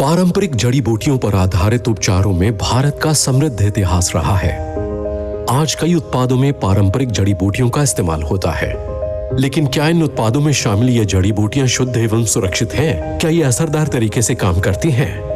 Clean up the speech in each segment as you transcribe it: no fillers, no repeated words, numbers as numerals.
पारंपरिक जड़ी बूटियों पर आधारित उपचारों में भारत का समृद्ध इतिहास रहा है। आज कई उत्पादों में पारंपरिक जड़ी बूटियों का इस्तेमाल होता है, लेकिन क्या इन उत्पादों में शामिल ये जड़ी बूटियां शुद्ध एवं सुरक्षित हैं? क्या ये असरदार तरीके से काम करती हैं?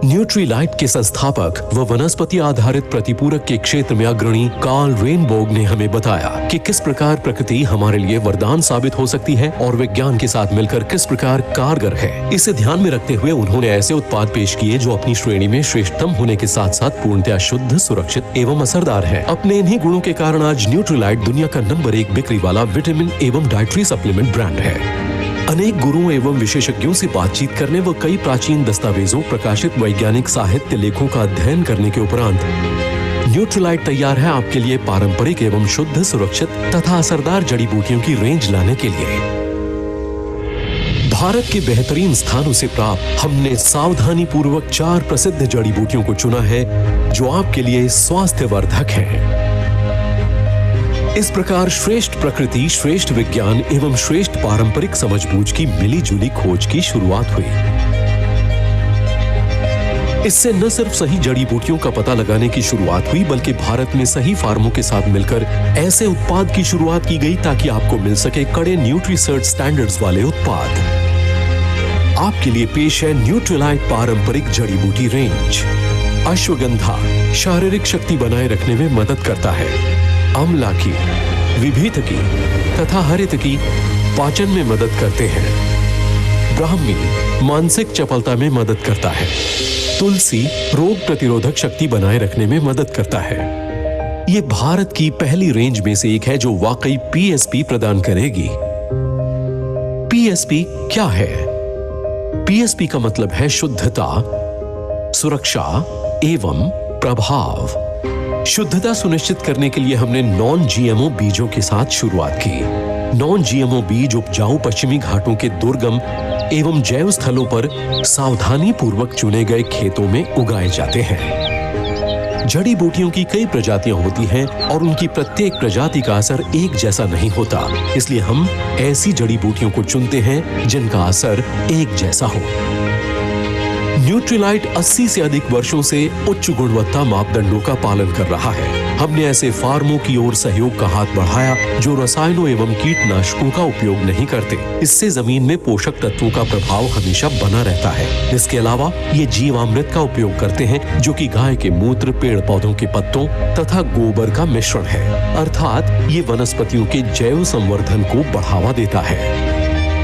न्यूट्रीलाइट के संस्थापक व वनस्पति आधारित प्रतिपूरक के क्षेत्र में अग्रणी कार्ल रेनबोग ने हमें बताया कि किस प्रकार प्रकृति हमारे लिए वरदान साबित हो सकती है और विज्ञान के साथ मिलकर किस प्रकार कारगर है। इसे ध्यान में रखते हुए उन्होंने ऐसे उत्पाद पेश किए जो अपनी श्रेणी में श्रेष्ठतम होने के साथ साथ पूर्णतया शुद्ध, सुरक्षित एवं असरदार है। अपने इन्हीं गुणों के कारण आज न्यूट्रीलाइट दुनिया का नंबर 1 बिक्री वाला विटामिन एवं डाइटरी सप्लीमेंट ब्रांड है। अनेक गुरुओं एवं विशेषज्ञों से बातचीत करने व कई प्राचीन दस्तावेजों, प्रकाशित वैज्ञानिक साहित्य लेखों का अध्ययन करने के उपरांत न्यूट्रीलाइट तैयार है आपके लिए पारंपरिक एवं शुद्ध, सुरक्षित तथा असरदार जड़ी बूटियों की रेंज लाने के लिए। भारत के बेहतरीन स्थानों से प्राप्त हमने सावधानी पूर्वक 4 प्रसिद्ध जड़ी बूटियों को चुना है जो आपके लिए स्वास्थ्यवर्धक है। इस प्रकार श्रेष्ठ प्रकृति, श्रेष्ठ विज्ञान एवं श्रेष्ठ पारंपरिक समझबूझ की मिलीजुली खोज की शुरुआत हुई। इससे न सिर्फ सही जड़ी बूटियों का पता लगाने की शुरुआत हुई, बल्कि भारत में सही फार्मों के साथ मिलकर ऐसे उत्पाद की शुरुआत की गई ताकि आपको मिल सके कड़े न्यूट्रीसर्च स्टैंडर्ड्स वाले उत्पाद। आपके लिए पेश है न्यूट्रीलाइट पारंपरिक जड़ी बूटी रेंज। अश्वगंधा शारीरिक शक्ति बनाए रखने में मदद करता है। आंवला की, विभीतकी तथा हरितकी पाचन में मदद करते हैं। ब्राह्मी मानसिक चपलता में मदद करता है। तुलसी रोग प्रतिरोधक शक्ति बनाए रखने में मदद करता है। ये भारत की पहली रेंज में से एक है जो वाकई पीएसपी प्रदान करेगी। पीएसपी क्या है? पीएसपी का मतलब है शुद्धता, सुरक्षा एवं प्रभाव। शुद्धता सुनिश्चित करने के लिए हमने नॉन जीएमओ बीजों के साथ शुरुआत की। नॉन जीएमओ बीज उपजाऊ पश्चिमी घाटों के दुर्गम एवं जैव स्थलों पर सावधानी पूर्वक चुने गए खेतों में उगाए जाते हैं। जड़ी बूटियों की कई प्रजातियां होती हैं और उनकी प्रत्येक प्रजाति का असर एक जैसा नहीं होता, इसलिए हम ऐसी जड़ी बूटियों को चुनते हैं जिनका असर एक जैसा हो। न्यूट्रीलाइट 80 से अधिक वर्षों से उच्च गुणवत्ता मापदंडों का पालन कर रहा है। हमने ऐसे फार्मों की ओर सहयोग का हाथ बढ़ाया जो रसायनों एवं कीटनाशकों का उपयोग नहीं करते। इससे जमीन में पोषक तत्वों का प्रभाव हमेशा बना रहता है। इसके अलावा ये जीवामृत का उपयोग करते हैं जो कि गाय के मूत्र, पेड़ पौधों के पत्तों तथा गोबर का मिश्रण है, अर्थात ये वनस्पतियों के जैव संवर्धन को बढ़ावा देता है।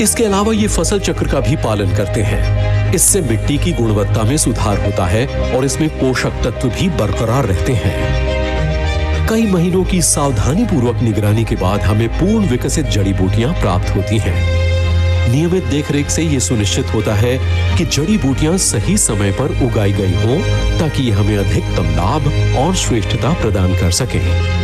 इसके अलावा ये फसल चक्र का भी पालन करते हैं। इससे मिट्टी की गुणवत्ता में सुधार होता है और इसमें पोषक तत्व भी बरकरार रहते हैं। कई महीनों की सावधानी पूर्वक निगरानी के बाद हमें पूर्ण विकसित जड़ी बूटियां प्राप्त होती हैं। नियमित देखरेख से ये सुनिश्चित होता है कि जड़ी बूटियां सही समय पर उगाई गई हों ताकि ये हमें अधिकतम लाभ और श्रेष्ठता प्रदान कर सकें।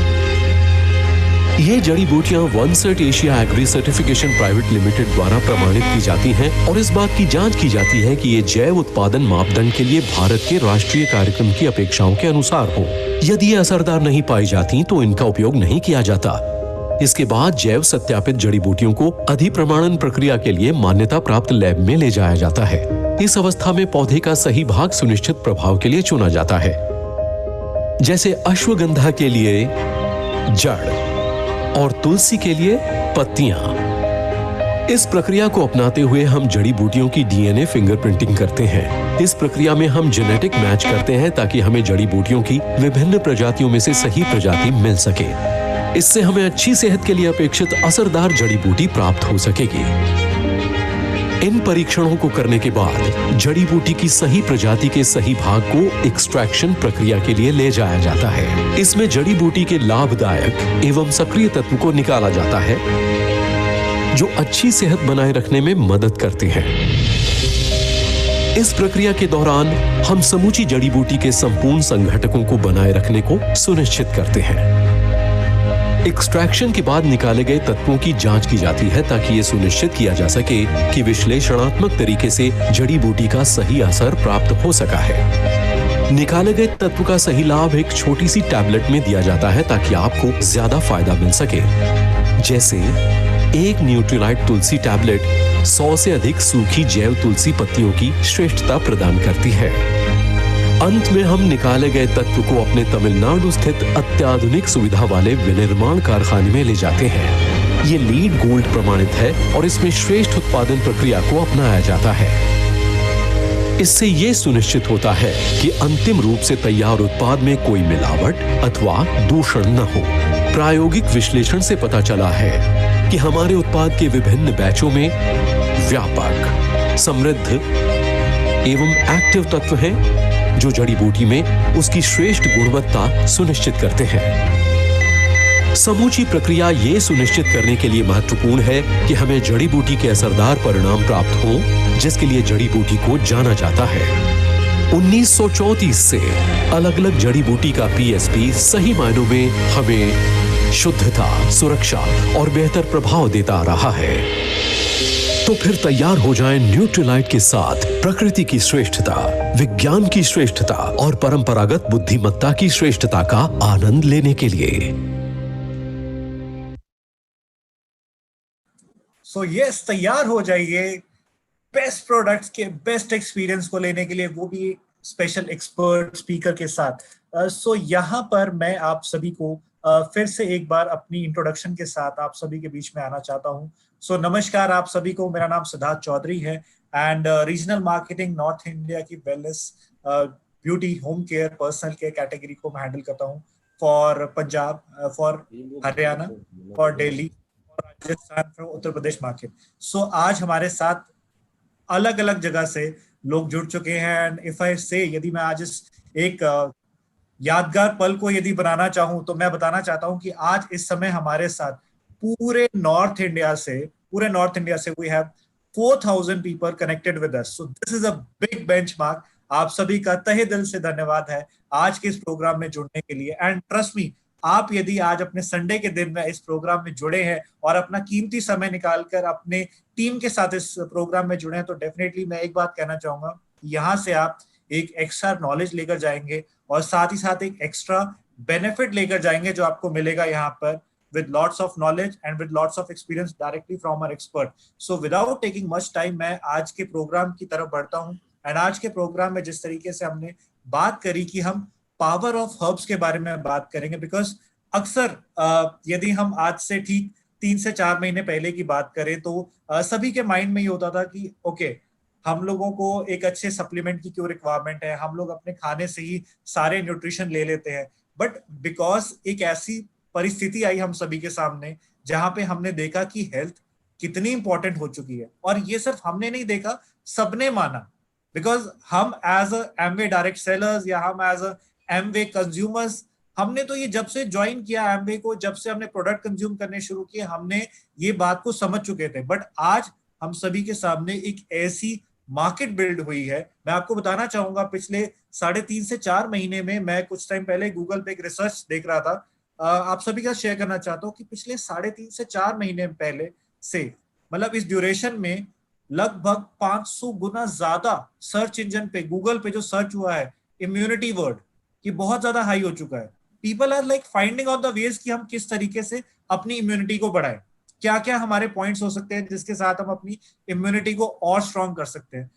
ये जड़ी बूटियां OneCert Asia Agri Certification Private Limited द्वारा प्रमाणित की जाती हैं और इस बात की जांच की जाती है कि ये जैव उत्पादन मापदंड के लिए भारत के राष्ट्रीय कार्यक्रम की अपेक्षाओं के अनुसार हो। यदि ये असरदार नहीं पाई जाती तो इनका उपयोग नहीं किया जाता। इसके बाद जैव सत्यापित जड़ी बूटियों को अधिप्रमाणन प्रक्रिया के लिए मान्यता प्राप्त लैब में ले जाया जाता है। इस अवस्था में पौधे का सही भाग सुनिश्चित प्रभाव के लिए चुना जाता है। जैसे अश्वगंधा के लिए जड़ और तुलसी के लिए पत्तियां। इस प्रक्रिया को अपनाते हुए हम जड़ी बूटियों की डीएनए फिंगरप्रिंटिंग करते हैं। इस प्रक्रिया में हम जेनेटिक मैच करते हैं ताकि हमें जड़ी बूटियों की विभिन्न प्रजातियों में से सही प्रजाति मिल सके। इससे हमें अच्छी सेहत के लिए अपेक्षित असरदार जड़ी बूटी प्राप्त हो सकेगी। इन परीक्षणों को करने के बाद जड़ी बूटी की सही प्रजाति के सही भाग को एक्सट्रैक्शन प्रक्रिया के लिए ले जाया जाता है। इसमें जड़ी बूटी के लाभदायक एवं सक्रिय तत्व को निकाला जाता है जो अच्छी सेहत बनाए रखने में मदद करते हैं। इस प्रक्रिया के दौरान हम समूची जड़ी बूटी के संपूर्ण संघटकों को बनाए रखने को सुनिश्चित करते हैं। एक्सट्रैक्शन के बाद निकाले गए तत्वों की जांच की जाती है ताकि ये सुनिश्चित किया जा सके कि विश्लेषणात्मक तरीके से जड़ी बूटी का सही असर प्राप्त हो सका है। निकाले गए तत्व का सही लाभ एक छोटी सी टैबलेट में दिया जाता है ताकि आपको ज्यादा फायदा मिल सके। जैसे एक न्यूट्रीलाइट तुलसी टैबलेट 100 से अधिक सूखी जैव तुलसी पत्तियों की श्रेष्ठता प्रदान करती है। अंत में हम निकाले गए तत्व को अपने तमिलनाडु स्थित अत्याधुनिक सुविधा वाले विनिर्माण कारखाने में ले जाते हैं। ये लीड गोल्ड प्रमाणित है और इसमें श्रेष्ठ उत्पादन प्रक्रिया को अपनाया जाता है। इससे ये सुनिश्चित होता है कि अंतिम रूप से तैयार उत्पाद में कोई मिलावट अथवा दूषण न हो। प्रायोगिक विश्लेषण से पता चला है कि हमारे उत्पाद के विभिन्न बैचों में व्यापक, समृद्ध एवं एक्टिव तत्व हैं, जो जड़ी बूटी में उसकी श्रेष्ठ गुणवत्ता सुनिश्चित करते हैं। समूची प्रक्रिया ये सुनिश्चित करने के लिए महत्वपूर्ण है कि हमें जड़ी बूटी के असरदार परिणाम प्राप्त हों, जिसके लिए जड़ी बूटी को जाना जाता है। 1934 से अलग अलग जड़ी बूटी का पीएसपी सही मायनों में हमें शुद्धता, सुरक्षा और बेहतर प्रभाव देता आ रहा है। तो फिर तैयार हो जाएं न्यूट्रीलाइट के साथ प्रकृति की श्रेष्ठता, विज्ञान की श्रेष्ठता और परंपरागत बुद्धिमत्ता की श्रेष्ठता का आनंद लेने के लिए। यस, तैयार हो जाइए बेस्ट प्रोडक्ट्स के बेस्ट एक्सपीरियंस को लेने के लिए, वो भी स्पेशल एक्सपर्ट स्पीकर के साथ। यहाँ पर मैं आप सभी को फिर से एक बार अपनी इंट्रोडक्शन के साथ आप सभी के बीच में आना चाहता हूँ। नमस्कार आप सभी को, मेरा नाम सिद्धार्थ चौधरी है and regional marketing north India की wellness, beauty, home care, personal care category को मैं हैंडल करता हूँ for Punjab, for Haryana, for Delhi, Rajasthan, from Uttar Pradesh market. आज हमारे साथ अलग अलग जगह से लोग जुड़ चुके हैं एंड इफ आई से, यदि मैं आज इस एक यादगार पल को यदि बनाना चाहूं तो मैं बताना चाहता हूं कि आज इस समय हमारे साथ पूरे नॉर्थ इंडिया से we have 4000 people connected with us. So this is a big benchmark. आप सभी का तहे दिल से धन्यवाद है आज के इस प्रोग्राम में जुड़ने के लिए। एंड ट्रस्ट मी, आप यदि आज अपने संडे के दिन में इस प्रोग्राम में जुड़े हैं और अपना कीमती समय निकालकर अपने टीम के साथ इस प्रोग्राम में जुड़े हैं, तो डेफिनेटली मैं एक बात कहना चाहूंगा, यहाँ से आप एक एक्स्ट्रा नॉलेज लेकर जाएंगे और साथ ही साथ एक एक्स्ट्रा बेनिफिट लेकर जाएंगे जो आपको मिलेगा यहाँ पर, with lots of knowledge and with lots of experience directly from our expert. So without taking much time, मैं आज के प्रोग्राम की तरफ बढ़ता हूँ। एंड आज के प्रोग्राम में जिस तरीके से हमने बात करी कि हम पावर ऑफ हर्ब्स के बारे में बात करेंगे, बिकॉज अक्सर यदि हम आज से ठीक 3 से 4 महीने पहले की बात करें तो सभी के माइंड में ये होता था कि ओके, हम लोगों को एक अच्छे सप्लीमेंट की क्यों रिक्वायरमेंट है, हम लोग अपने खाने से ही सारे न्यूट्रिशन ले लेते हैं। बट बिकॉज एक ऐसी परिस्थिति आई हम सभी के सामने जहां पे हमने देखा कि हेल्थ कितनी इंपॉर्टेंट हो चुकी है, और ये सिर्फ हमने नहीं देखा, सबने माना। बिकॉज हम एज एमवे डायरेक्ट सेलर्स या हम एज एमवे कंज्यूमर्स, हमने तो ये जब से ज्वाइन किया एमवे को, जब से हमने प्रोडक्ट कंज्यूम करने शुरू किए, हमने ये बात को समझ चुके थे। बट आज हम सभी के सामने एक ऐसी मार्केट बिल्ड हुई है। मैं आपको बताना चाहूंगा, पिछले 3.5 से 4 महीने में मैं कुछ टाइम पहले गूगल पे एक रिसर्च देख रहा था, आप सभी का शेयर करना चाहता हूँ कि पिछले 3.5 से 4 महीने पहले से, मतलब इस ड्यूरेशन में लगभग 500 गुना ज्यादा सर्च इंजन पे, गूगल पे जो सर्च हुआ है इम्यूनिटी वर्ड, कि बहुत ज्यादा हाई हो चुका है। People are like finding out the ways कि हम किस तरीके से अपनी इम्यूनिटी को बढ़ाएं, क्या क्या हमारे पॉइंट्स हो सकते हैं जिसके साथ हम अपनी इम्यूनिटी को और स्ट्रॉन्ग कर सकते हैं।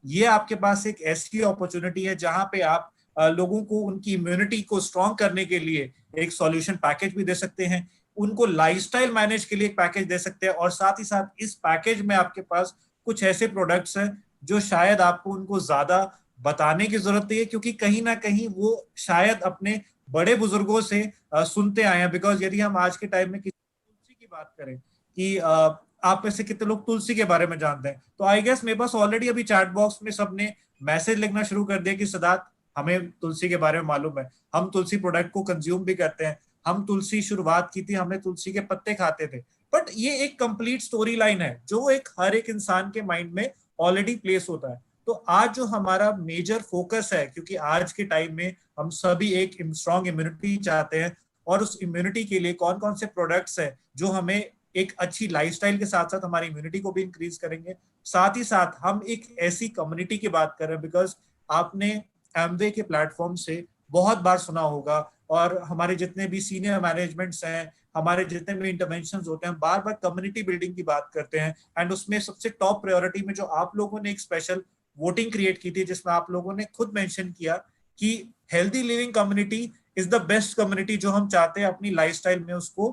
ये आपके पास एक ऐसी अपॉर्चुनिटी है जहां पे आप लोगों को उनकी इम्यूनिटी को स्ट्रॉन्ग करने के लिए एक सॉल्यूशन पैकेज भी दे सकते हैं, उनको लाइफस्टाइल मैनेज के लिए एक पैकेज दे सकते हैं, और साथ ही साथ इस पैकेज में आपके पास कुछ ऐसे प्रोडक्ट्स हैं जो शायद आपको उनको ज्यादा बताने की जरूरत नहीं है, क्योंकि कहीं ना कहीं वो शायद अपने बड़े बुजुर्गों से सुनते आए हैं। बिकॉज यदि हम आज के टाइम में किसी तुलसी की बात करें कि आप में से कितने लोग तुलसी के बारे में जानते हैं, तो आई गेस मेरे पास ऑलरेडी अभी चैट बॉक्स में सबने मैसेज लिखना शुरू कर दिया कि सिद्धार्थ, हमें तुलसी के बारे में मालूम है, हम तुलसी प्रोडक्ट को कंज्यूम भी करते हैं, हम तुलसी शुरुआत की थी, हमने तुलसी के पत्ते खाते थे। बट ये एक कंप्लीट स्टोरी लाइन है जो एक हर एक इंसान के माइंड में ऑलरेडी प्लेस होता है। तो आज जो हमारा मेजर फोकस है, क्योंकि आज के टाइम में हम सभी एक स्ट्रॉन्ग इम्यूनिटी चाहते हैं, और उस इम्यूनिटी के लिए कौन कौन से प्रोडक्ट्स हैं जो हमें एक अच्छी लाइफस्टाइल के साथ साथ हमारी इम्यूनिटी को भी इंक्रीज करेंगे। साथ ही साथ हम एक ऐसी कम्युनिटी की बात कर रहे हैं, बिकॉज आपने एमवे के प्लेटफॉर्म से बहुत बार सुना होगा, और हमारे जितने भी सीनियर मैनेजमेंट्स हैं, हमारे जितने भी इंटरवेंशंस होते हैं, बार बार कम्युनिटी बिल्डिंग की बात करते हैं, एंड उसमें सबसे टॉप प्रायोरिटी में जो आप लोगों ने एक स्पेशल वोटिंग क्रिएट की थी जिसमें आप लोगों ने खुद मेंशन किया कि healthy living community is the best community जो हम चाहते हैं अपनी लाइफस्टाइल में उसको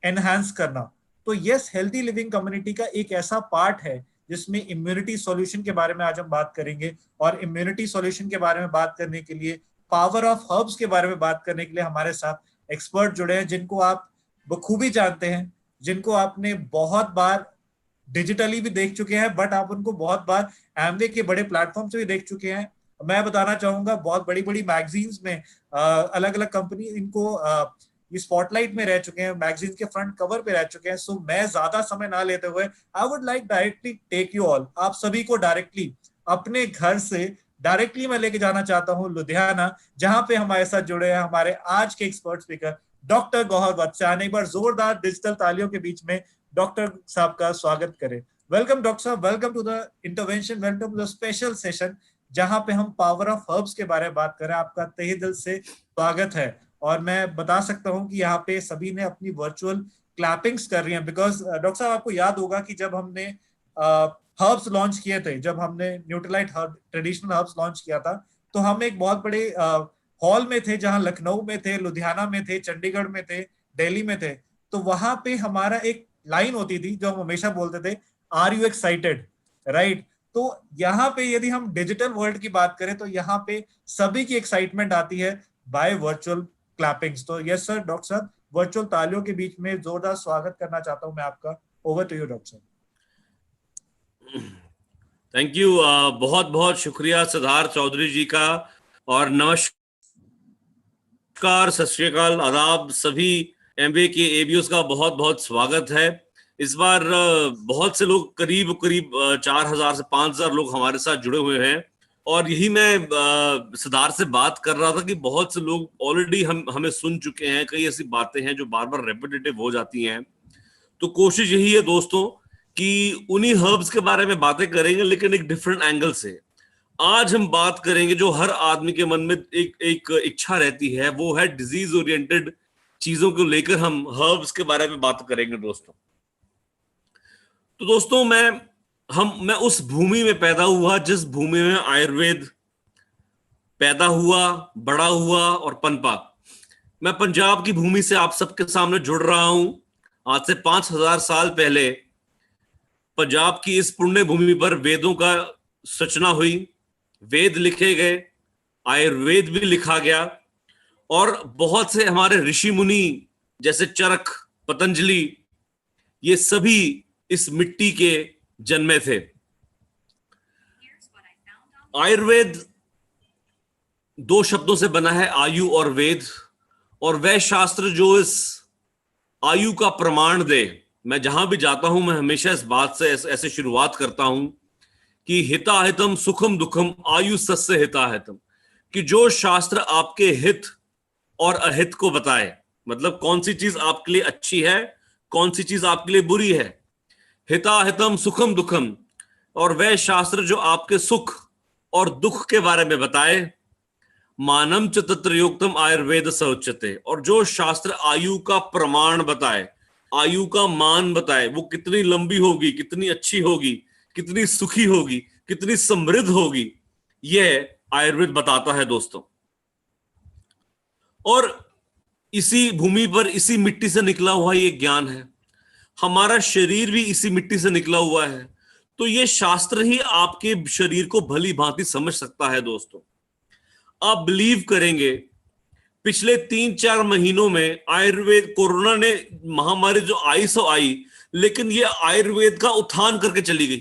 एनहांस करना। तो यस, हेल्दी लिविंग कम्युनिटी का एक ऐसा पार्ट है जिसमें इम्यूनिटी सॉल्यूशन के बारे में आज हम बात करेंगे, और इम्यूनिटी सॉल्यूशन के बारे में बात करने के लिए, पावर ऑफ हर्ब्स के बारे में बात करने के लिए हमारे साथ एक्सपर्ट जुड़े हैं जिनको आप बखूबी जानते हैं, जिनको आपने बहुत बार डिजिटली भी देख चुके हैं, बट आप उनको बहुत बार एमवे के बड़े प्लेटफॉर्म से भी देख चुके हैं। मैं बताना चाहूंगा बहुत बड़ी बड़ी मैगजीन्स में अलग अलग कंपनी इनको ये स्पॉटलाइट में रह चुके हैं, मैगजीन के फ्रंट कवर पे रह चुके हैं। सो मैं ज्यादा समय ना लेते हुए I would like directly take you all, आप सभी को डायरेक्टली अपने घर से डायरेक्टली मैं लेके जाना चाहता हूँ लुधियाना, जहां पे हमारे साथ जुड़े हैं हमारे आज के एक्सपर्ट स्पीकर डॉक्टर गौहर वत्स्यान। एक बार जोरदार डिजिटल तालियों के बीच में डॉक्टर साहब का स्वागत करें। वेलकम डॉक्टर साहब, welcome to the intervention, welcome to the special session जहां पे हम पावर ऑफ हर्ब्स के बारे में बात करें। आपका तहे दिल से स्वागत है। और मैं बता सकता हूं कि यहाँ पे सभी ने अपनी वर्चुअल क्लैपिंग्स कर रही हैं, बिकॉज डॉक्टर साहब आपको याद होगा कि जब हमने हर्ब्स लॉन्च किए थे, जब हमने Nutrilite herb traditional herbs launch किया था, तो हम एक बहुत बड़े हॉल में थे जहां लखनऊ में थे, लुधियाना में थे, चंडीगढ़ में थे, दिल्ली में थे। तो वहां पे हमारा एक लाइन होती थी जो हम हमेशा बोलते थे, आर यू एक्साइटेड, राइट? तो यहाँ पे यदि हम डिजिटल वर्ल्ड की बात करें तो यहाँ पे सभी की एक्साइटमेंट आती है बाय वर्चुअल क्लैपिंग्स। तो यस सर, डॉक्टर साहब वर्चुअल तालियों के बीच में जोरदार स्वागत करना चाहता हूं मैं आपका। ओवर टू यू डॉक्टर साहब। थैंक यू, बहुत बहुत शुक्रिया सिद्धार्थ चौधरी जी का, और नमस्कार, सत श्री अकाल, आदाब सभी एमबीए के एबीओस का बहुत बहुत स्वागत है। इस बार बहुत से लोग, करीब 4000 से 5000 लोग हमारे साथ जुड़े हुए हैं, और यही मैं सिद्धार्थ से बात कर रहा था कि बहुत से लोग ऑलरेडी हमें सुन चुके हैं। कई ऐसी बातें हैं जो बार बार रेपिटेटिव हो जाती हैं, तो कोशिश यही है दोस्तों कि उन्हीं हर्ब्स के बारे में बातें करेंगे लेकिन एक डिफरेंट एंगल से। आज हम बात करेंगे जो हर आदमी के मन में एक इच्छा रहती है, वो है डिजीज ओरिएंटेड चीजों को लेकर हम हर्ब्स के बारे में बात करेंगे दोस्तों। तो दोस्तों मैं उस भूमि में पैदा हुआ जिस भूमि में आयुर्वेद पैदा हुआ, बड़ा हुआ और पनपा। मैं पंजाब की भूमि से आप सबके सामने जुड़ रहा हूं। आज से 5000 साल पहले पंजाब की इस पुण्य भूमि पर वेदों का रचना हुई, वेद लिखे गए, आयुर्वेद भी लिखा गया, और बहुत से हमारे ऋषि मुनि जैसे चरक, पतंजलि, ये सभी इस मिट्टी के जन्मे थे। आयुर्वेद 2 शब्दों से बना है, आयु और वेद, और वह शास्त्र जो इस आयु का प्रमाण दे। मैं जहां भी जाता हूं मैं हमेशा इस बात से ऐसे शुरुआत करता हूं कि हिताहितम सुखम दुखम आयु सस्य हिताहितम, कि जो शास्त्र आपके हित और अहित को बताए, मतलब कौन सी चीज आपके लिए अच्छी है, कौन सी चीज आपके लिए बुरी है, हिताहितम सुखम दुखम, और वह शास्त्र जो आपके सुख और दुख के बारे में बताए, मानम च तत्र योक्तम आयुर्वेद स उच्यते, और जो शास्त्र आयु का प्रमाण बताए, आयु का मान बताए, वो कितनी लंबी होगी, कितनी अच्छी होगी, कितनी सुखी होगी, कितनी समृद्ध होगी, यह आयुर्वेद बताता है दोस्तों। और इसी भूमि पर, इसी मिट्टी से निकला हुआ ये ज्ञान है। हमारा शरीर भी इसी मिट्टी से निकला हुआ है, तो ये शास्त्र ही आपके शरीर को भली भांति समझ सकता है दोस्तों। आप बिलीव करेंगे, पिछले 3-4 महीनों में आयुर्वेद, कोरोना ने महामारी जो आई सो आई, लेकिन ये आयुर्वेद का उत्थान करके चली गई।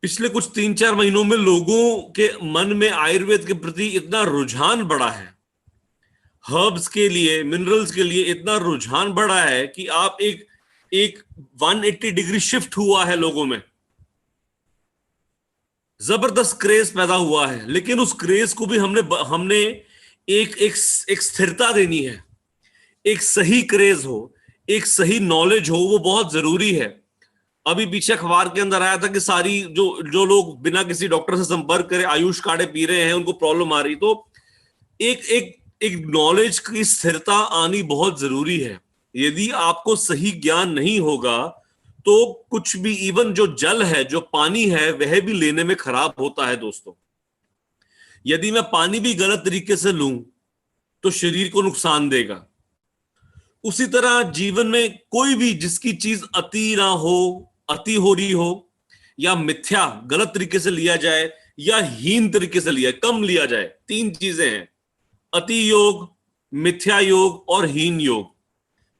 पिछले कुछ 3-4 महीनों में लोगों के मन में आयुर्वेद के प्रति इतना रुझान बढ़ा है, हर्ब्स के लिए, मिनरल्स के लिए इतना रुझान बढ़ा है कि आप एक 180 डिग्री शिफ्ट हुआ है लोगों में, जबरदस्त क्रेज पैदा हुआ है। लेकिन उस क्रेज को भी हमने एक स्थिरता देनी है, एक सही क्रेज हो, एक सही नॉलेज हो, वो बहुत जरूरी है। अभी पीछे अखबार के अंदर आया था कि सारी जो लोग बिना किसी डॉक्टर से संपर्क करे आयुष काढ़े पी रहे हैं, उनको प्रॉब्लम आ रही। तो एक नॉलेज की स्थिरता आनी बहुत जरूरी है। यदि आपको सही ज्ञान नहीं होगा तो कुछ भी, इवन जो जल है, जो पानी है, वह भी लेने में खराब होता है दोस्तों। यदि मैं पानी भी गलत तरीके से लूं तो शरीर को नुकसान देगा। उसी तरह जीवन में कोई भी जिसकी चीज अति ना हो, अति हो रही हो, या मिथ्या गलत तरीके से लिया जाए, या हीन तरीके से लिया, कम लिया जाए, तीन चीजें हैं, अति योग, मिथ्या योग और हीन योग।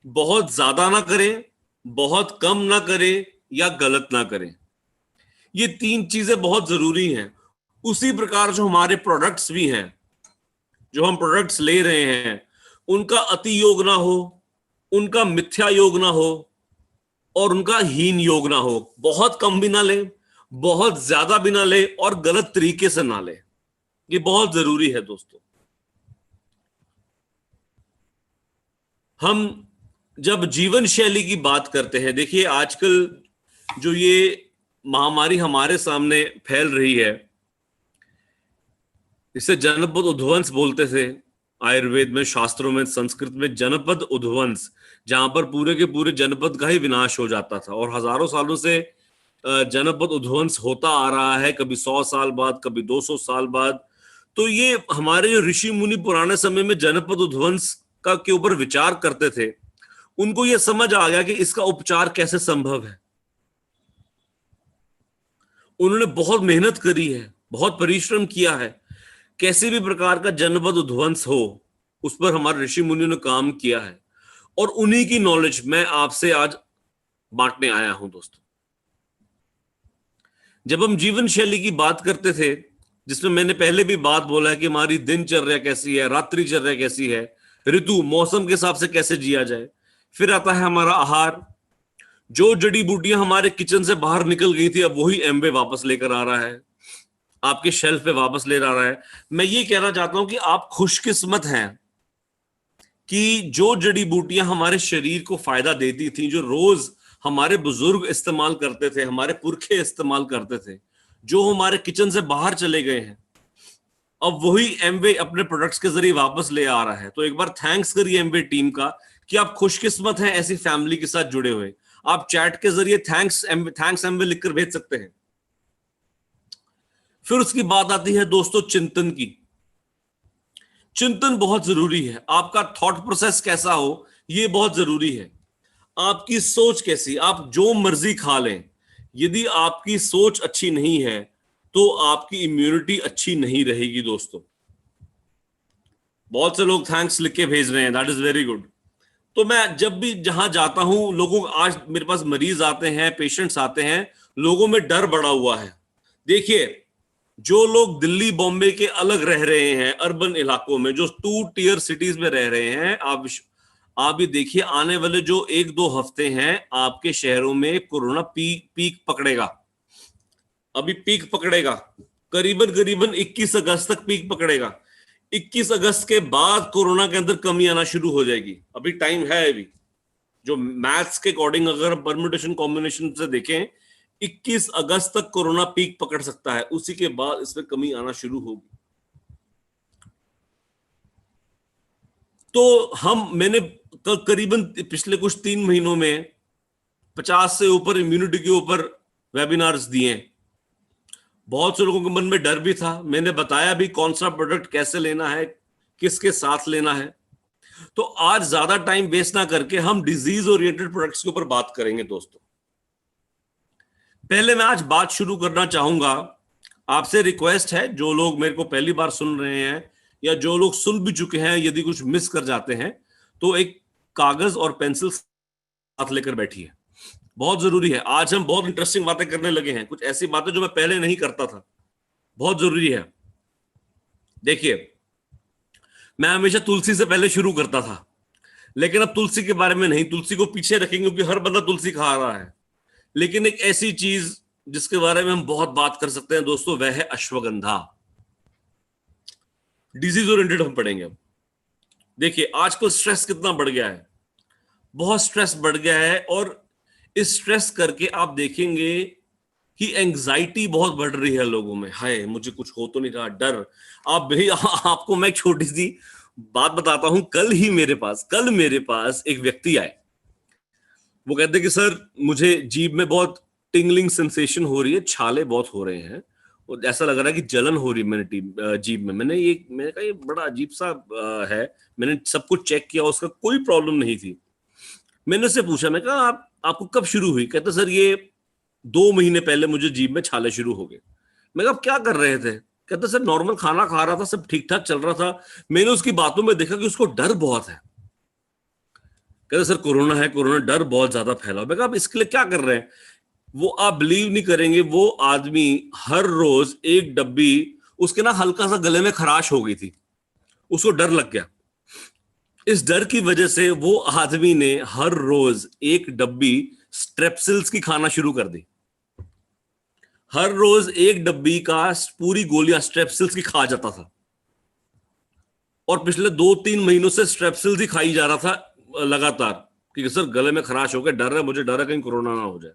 बहुत ज्यादा ना करें, बहुत कम ना करें, या गलत ना करें। ये तीन चीजें बहुत जरूरी हैं। उसी प्रकार जो हमारे प्रोडक्ट्स भी हैं, जो हम प्रोडक्ट्स ले रहे हैं, उनका अति योग ना हो, उनका मिथ्या योग ना हो, और उनका हीन योग ना हो। बहुत कम भी ना ले, बहुत ज्यादा भी ना ले, और गलत तरीके से ना ले। ये बहुत जरूरी है दोस्तों। हम जब जीवन शैली की बात करते हैं, देखिए आजकल जो ये महामारी हमारे सामने फैल रही है, इसे जनपद उद्वंस बोलते थे आयुर्वेद में, शास्त्रों में, संस्कृत में जनपद उद्वंस, जहां पर पूरे के पूरे जनपद का ही विनाश हो जाता था। और हजारों सालों से जनपद उद्वंस होता आ रहा है, कभी 100 साल बाद, कभी 200 साल बाद। तो ये हमारे जो ऋषि मुनि पुराने समय में जनपद उद्वंस का के ऊपर विचार करते थे, उनको यह समझ आ गया कि इसका उपचार कैसे संभव है। उन्होंने बहुत मेहनत करी है, बहुत परिश्रम किया है, कैसे भी प्रकार का जनपद उद्वंस हो उस पर हमारे ऋषि मुनियों ने काम किया है, और उन्हीं की नॉलेज मैं आपसे आज बांटने आया हूं दोस्तों। जब हम जीवन शैली की बात करते थे, जिसमें मैंने पहले भी बात बोला है कि हमारी दिनचर्या कैसी है, रात्रिचर्या कैसी है, ऋतु मौसम के हिसाब से कैसे जिया जाए, फिर आता है हमारा आहार। जो जड़ी बूटियां हमारे किचन से बाहर निकल गई थी, अब वही एमवे वापस लेकर आ रहा है, आपके शेल्फ पे वापस ले रहा है। मैं ये कहना चाहता हूं कि आप खुशकिस्मत हैं कि जो जड़ी बूटियां हमारे शरीर को फायदा देती थी, जो रोज हमारे बुजुर्ग इस्तेमाल करते थे, हमारे पुरखे इस्तेमाल करते थे, जो हमारे किचन से बाहर चले गए हैं, अब वही एमवे अपने प्रोडक्ट्स के जरिए वापस ले आ रहा है। तो एक बार थैंक्स करिए एमवे टीम का कि आप खुशकिस्मत हैं ऐसी फैमिली के साथ जुड़े हुए। आप चैट के जरिए थैंक्स एमवे लिखकर भेज सकते हैं। फिर उसकी बात आती है दोस्तों चिंतन की। चिंतन बहुत जरूरी है। आपका थॉट प्रोसेस कैसा हो, यह बहुत जरूरी है। आपकी सोच कैसी, आप जो मर्जी खा लें, यदि आपकी सोच अच्छी नहीं है तो आपकी इम्यूनिटी अच्छी नहीं रहेगी दोस्तों। बहुत से लोग थैंक्स लिख के भेज रहे हैं, दैट इज वेरी गुड। तो मैं जब भी जहां जाता हूं, लोगों, आज मेरे पास मरीज आते हैं, पेशेंट्स आते हैं, लोगों में डर बढ़ा हुआ है। देखिए, जो लोग दिल्ली बॉम्बे के अलग रह रहे हैं, अर्बन इलाकों में, जो 2 टियर सिटीज में रह रहे हैं, आप भी देखिए आने वाले जो 1-2 हफ्ते हैं, आपके शहरों में कोरोना पीक पकड़ेगा। अभी पीक पकड़ेगा, करीबन 21 अगस्त तक पीक पकड़ेगा। 21 अगस्त के बाद कोरोना के अंदर कमी आना शुरू हो जाएगी। अभी टाइम है। अभी जो मैथ्स के अकॉर्डिंग अगर परम्यूटेशन कॉम्बिनेशन से देखें, 21 अगस्त तक कोरोना पीक पकड़ सकता है, उसी के बाद इसमें कमी आना शुरू होगी। तो मैंने करीबन पिछले कुछ 3 महीनों में 50 से ऊपर इम्यूनिटी के ऊपर वेबिनार्स दिए। बहुत से लोगों के मन में डर भी था, मैंने बताया भी कौन सा प्रोडक्ट कैसे लेना है, किसके साथ लेना है। तो आज ज्यादा टाइम वेस्ट ना करके हम डिजीज ओरिएंटेड प्रोडक्ट्स के ऊपर बात करेंगे दोस्तों। पहले मैं आज बात शुरू करना चाहूंगा, आपसे रिक्वेस्ट है, जो लोग मेरे को पहली बार सुन रहे हैं या जो लोग सुन भी चुके हैं, यदि कुछ मिस कर जाते हैं तो एक कागज और पेंसिल साथ लेकर बैठिए, बहुत जरूरी है। आज हम बहुत इंटरेस्टिंग बातें करने लगे हैं, कुछ ऐसी बातें जो मैं पहले नहीं करता था, बहुत जरूरी है। देखिए, मैं हमेशा तुलसी से पहले शुरू करता था, लेकिन अब तुलसी के बारे में नहीं, तुलसी को पीछे रखेंगे क्योंकि हर बंदा तुलसी खा रहा है। लेकिन एक ऐसी चीज जिसके बारे में हम बहुत बात कर सकते हैं दोस्तों, वह है अश्वगंधा। डिजीज ओरिएंटेड हम पढ़ेंगे। देखिए, आजकल स्ट्रेस कितना बढ़ गया है, बहुत स्ट्रेस बढ़ गया है, और इस स्ट्रेस करके आप देखेंगे कि एंजाइटी बहुत बढ़ रही है लोगों में। हाय, मुझे कुछ हो तो नहीं रहा, डर। आपको मैं छोटी सी बात बताता हूं, कल मेरे पास एक व्यक्ति आए। वो कहते कि सर मुझे जीभ में बहुत टिंगलिंग सेंसेशन हो रही है, छाले बहुत हो रहे हैं और ऐसा लग रहा है कि जलन हो रही है मैंने जीभ में। मैंने कहा ये बड़ा अजीब सा है। मैंने सब कुछ चेक किया, उसका कोई प्रॉब्लम नहीं थी। मैंने उससे पूछा, मैं कहा आपको कब शुरू हुई? कहते सर ये 2 महीने पहले मुझे जीभ में छाले शुरू हो गए। मैं कहा आप क्या कर रहे थे? कहते सर नॉर्मल खाना खा रहा था, सब ठीक ठाक चल रहा था। मैंने उसकी बातों में देखा कि उसको डर बहुत है। कहते सर कोरोना है, कोरोना, डर बहुत ज्यादा फैला। मैं कहा आप इसके लिए क्या कर रहे हैं? वो आप बिलीव नहीं करेंगे, वो आदमी हर रोज एक डब्बी, उसके ना हल्का सा गले में खराश हो गई थी, उसको डर लग गया। इस डर की वजह से वो आदमी ने हर रोज एक डब्बी स्ट्रेप्सिल्स की खाना शुरू कर दी। हर रोज एक डब्बी का पूरी गोलियां स्ट्रेप्सिल्स की खा जाता था और पिछले 2-3 महीनों से स्ट्रेप्सिल्स ही खाई जा रहा था लगातार, कि सर गले में खराश हो गया, डर है, मुझे डर है कहीं कोरोना ना हो जाए।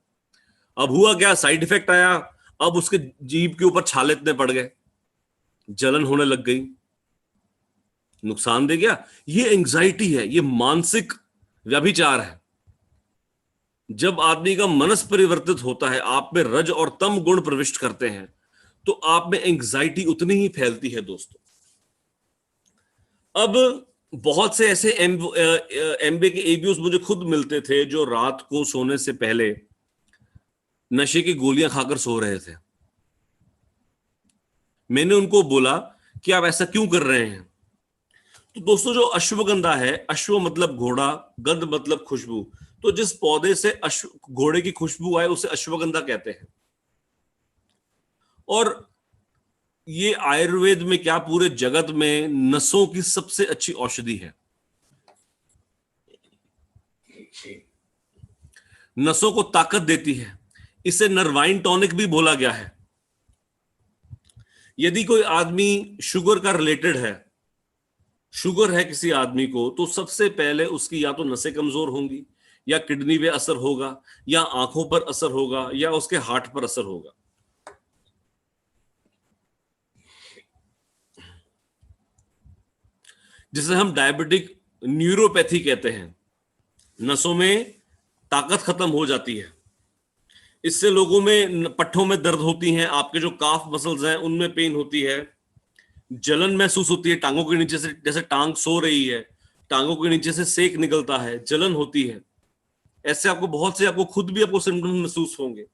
अब हुआ क्या, साइड इफेक्ट आया। अब उसके जीभ के ऊपर छाले इतने पड़ गए, जलन होने लग गई, नुकसान दे गया। ये एंजाइटी है, ये मानसिक व्यभिचार है। जब आदमी का मनस परिवर्तित होता है, आप में रज और तम गुण प्रविष्ट करते हैं, तो आप में एंजाइटी उतनी ही फैलती है दोस्तों। अब बहुत से ऐसे एमबीए के एबीओस मुझे खुद मिलते थे जो रात को सोने से पहले नशे की गोलियां खाकर सो रहे थे। मैंने उनको बोला कि आप ऐसा क्यों कर रहे हैं? तो दोस्तों जो अश्वगंधा है, अश्व मतलब घोड़ा, गंध मतलब खुशबू, तो जिस पौधे से घोड़े की खुशबू आए उसे अश्वगंधा कहते हैं। और ये आयुर्वेद में क्या पूरे जगत में नसों की सबसे अच्छी औषधि है। नसों को ताकत देती है, इसे नर्वाइन टॉनिक भी बोला गया है। यदि कोई आदमी शुगर का रिलेटेड है, शुगर है किसी आदमी को, तो सबसे पहले उसकी या तो नसें कमजोर होंगी, या किडनी पे असर होगा, या आंखों पर असर होगा, या उसके हार्ट पर असर होगा। जिसे हम डायबिटिक न्यूरोपैथी कहते हैं। नसों में ताकत खत्म हो जाती है, इससे लोगों में पट्ठों में दर्द होती हैं, आपके जो काफ मसल्स हैं उनमें पेन होती है, जलन महसूस होती है टांगों के नीचे से, जैसे टांग सो रही है, टांगों के नीचे से सेक निकलता है, जलन होती है। ऐसे आपको बहुत से, आपको खुद भी आपको सिम्टम्स महसूस होंगे।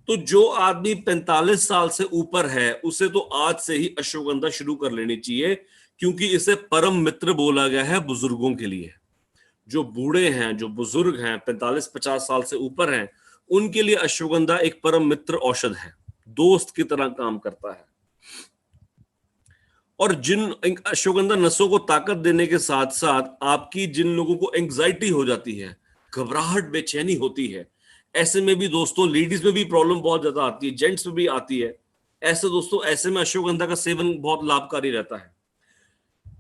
तो जो आदमी 45 साल से ऊपर है उसे तो आज से ही अश्वगंधा शुरू कर लेनी चाहिए, क्योंकि इसे परम मित्र बोला गया है बुजुर्गों के लिए। जो बूढ़े हैं, जो बुजुर्ग हैं, 45-50 साल से ऊपर हैं, उनके लिए अश्वगंधा एक परम मित्र औषध है, दोस्त की तरह काम करता है। और जिन अश्वगंधा नसों को ताकत देने के साथ साथ आपकी, जिन लोगों को एंजाइटी हो जाती है, घबराहट, बेचैनी होती है, ऐसे में भी दोस्तों, लेडीज में भी प्रॉब्लम बहुत ज्यादा आती है, जेंट्स में भी आती है, ऐसे दोस्तों, ऐसे में अश्वगंधा का सेवन बहुत लाभकारी रहता है।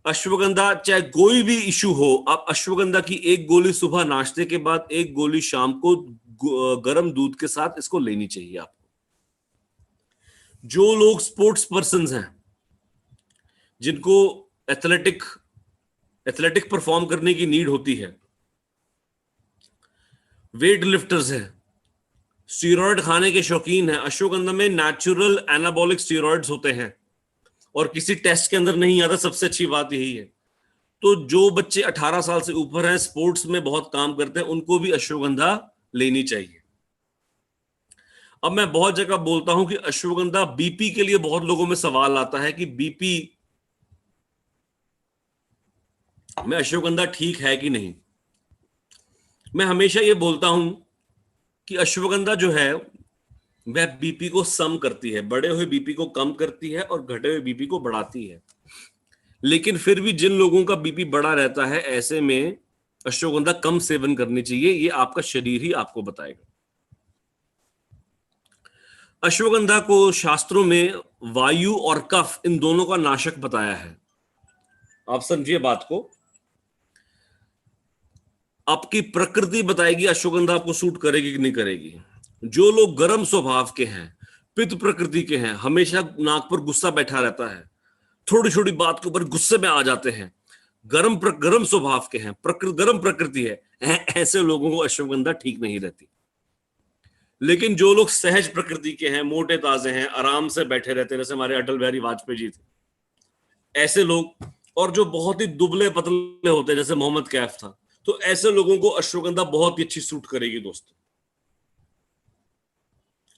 अश्वगंधा, चाहे कोई भी इशू हो, आप अश्वगंधा की एक गोली सुबह नाश्ते के बाद, एक गोली शाम को गर्म दूध के साथ इसको लेनी चाहिए आपको। जो लोग स्पोर्ट्स पर्सन हैं, जिनको एथलेटिक परफॉर्म करने की नीड होती है, वेट लिफ्टर्स हैं, स्टीरॉयड खाने के शौकीन हैं, अश्वगंधा में नेचुरल एनाबॉलिक स्टीरॉयड्स होते हैं और किसी टेस्ट के अंदर नहीं आता, सबसे अच्छी बात यही है। तो जो बच्चे 18 साल से ऊपर हैं, स्पोर्ट्स में बहुत काम करते हैं, उनको भी अश्वगंधा लेनी चाहिए। अब मैं बहुत जगह बोलता हूं कि अश्वगंधा बीपी के लिए, बहुत लोगों में सवाल आता है कि बीपी में अश्वगंधा ठीक है कि नहीं। मैं हमेशा ये बोलता हूं कि अश्वगंधा जो है वह बीपी को सम करती है, बढ़े हुए बीपी को कम करती है और घटे हुए बीपी को बढ़ाती है। लेकिन फिर भी जिन लोगों का बीपी बढ़ा रहता है, ऐसे में अश्वगंधा कम सेवन करनी चाहिए, ये आपका शरीर ही आपको बताएगा। अश्वगंधा को शास्त्रों में वायु और कफ, इन दोनों का नाशक बताया है। आप समझिए बात को, आपकी प्रकृति बताएगी अश्वगंधा आपको सूट करेगी कि नहीं करेगी। जो लोग गर्म स्वभाव के हैं, पित्त प्रकृति के हैं, हमेशा नाक पर गुस्सा बैठा रहता है, थोड़ी छोटी बात के ऊपर गुस्से में आ जाते हैं, गर्म स्वभाव के हैं, गर्म प्रकृति है, ऐसे लोगों को अश्वगंधा ठीक नहीं रहती। लेकिन जो लोग सहज प्रकृति के हैं, मोटे ताजे हैं, आराम से बैठे रहते हैं, जैसे हमारे अटल बिहारी वाजपेयी जी थे, ऐसे लोग, और जो बहुत ही दुबले पतले होते हैं जैसे मोहम्मद कैफ था, तो ऐसे लोगों को अश्वगंधा बहुत ही अच्छी सूट करेगी दोस्तों,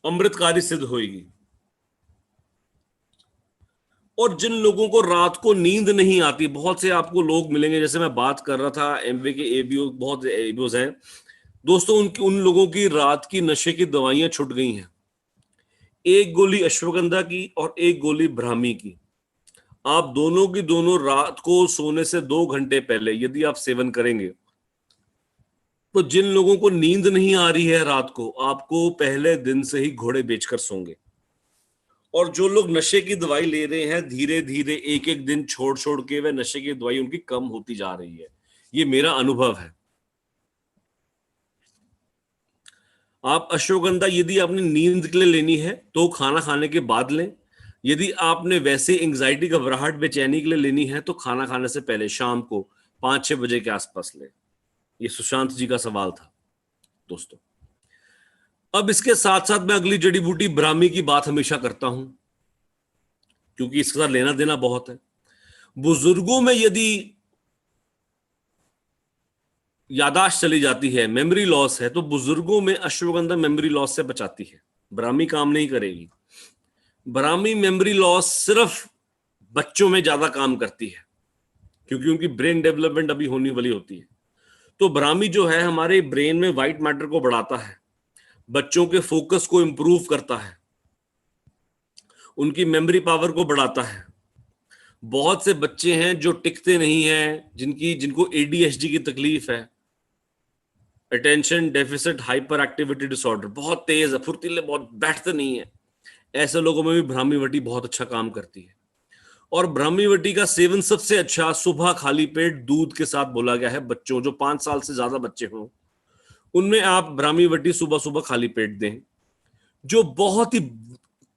अमृतकारी सिद्ध होगी। और जिन लोगों को रात को नींद नहीं आती, बहुत से आपको लोग मिलेंगे, जैसे मैं बात कर रहा था एमवे के एबीओ, बहुत एबीओज हैं दोस्तों, उन लोगों की रात की नशे की दवाइयां छूट गई हैं। एक गोली अश्वगंधा की और एक गोली ब्राह्मी की, आप दोनों की दोनों रात को सोने से 2 घंटे पहले यदि आप सेवन करेंगे, तो जिन लोगों को नींद नहीं आ रही है रात को, आपको पहले दिन से ही घोड़े बेचकर सोंगे। और जो लोग नशे की दवाई ले रहे हैं, धीरे धीरे एक एक दिन छोड़ छोड़ के वह नशे की दवाई उनकी कम होती जा रही है। ये मेरा अनुभव है। आप अश्वगंधा यदि आपने नींद के लिए लेनी है तो खाना खाने के बाद लें। यदि आपने वैसे एंग्जाइटी, घबराहट, बेचैनी के लिए लेनी है तो खाना खाने से पहले शाम को 5-6 बजे के आसपास लें। ये सुशांत जी का सवाल था दोस्तों। अब इसके साथ साथ मैं अगली जड़ी बूटी ब्राह्मी की बात हमेशा करता हूं, क्योंकि इसके साथ लेना देना बहुत है। बुजुर्गों में यदि यादाश्त चली जाती है, मेमोरी लॉस है, तो बुजुर्गों में अश्वगंधा मेमोरी लॉस से बचाती है, ब्राह्मी काम नहीं करेगी। ब्राह्मी मेमोरी लॉस सिर्फ बच्चों में ज्यादा काम करती है, क्योंकि उनकी ब्रेन डेवलपमेंट अभी होने वाली होती है। तो ब्राह्मी जो है हमारे ब्रेन में व्हाइट मैटर को बढ़ाता है, बच्चों के फोकस को इंप्रूव करता है, उनकी मेमोरी पावर को बढ़ाता है। बहुत से बच्चे हैं जो टिकते नहीं हैं, जिनको एडीएचडी की तकलीफ है, attention deficit hyper activity disorder, बहुत तेज है, फुर्तीले, बहुत बैठते नहीं है, ऐसे लोगों में भी ब्राह्मी वटी बहुत अच्छा काम करती है। और ब्राह्मी वटी का सेवन सबसे अच्छा सुबह खाली पेट दूध के साथ बोला गया है। बच्चों जो 5 साल से ज्यादा बच्चे हों, उनमें आप ब्राह्मी वटी सुबह सुबह खाली पेट दें। जो बहुत ही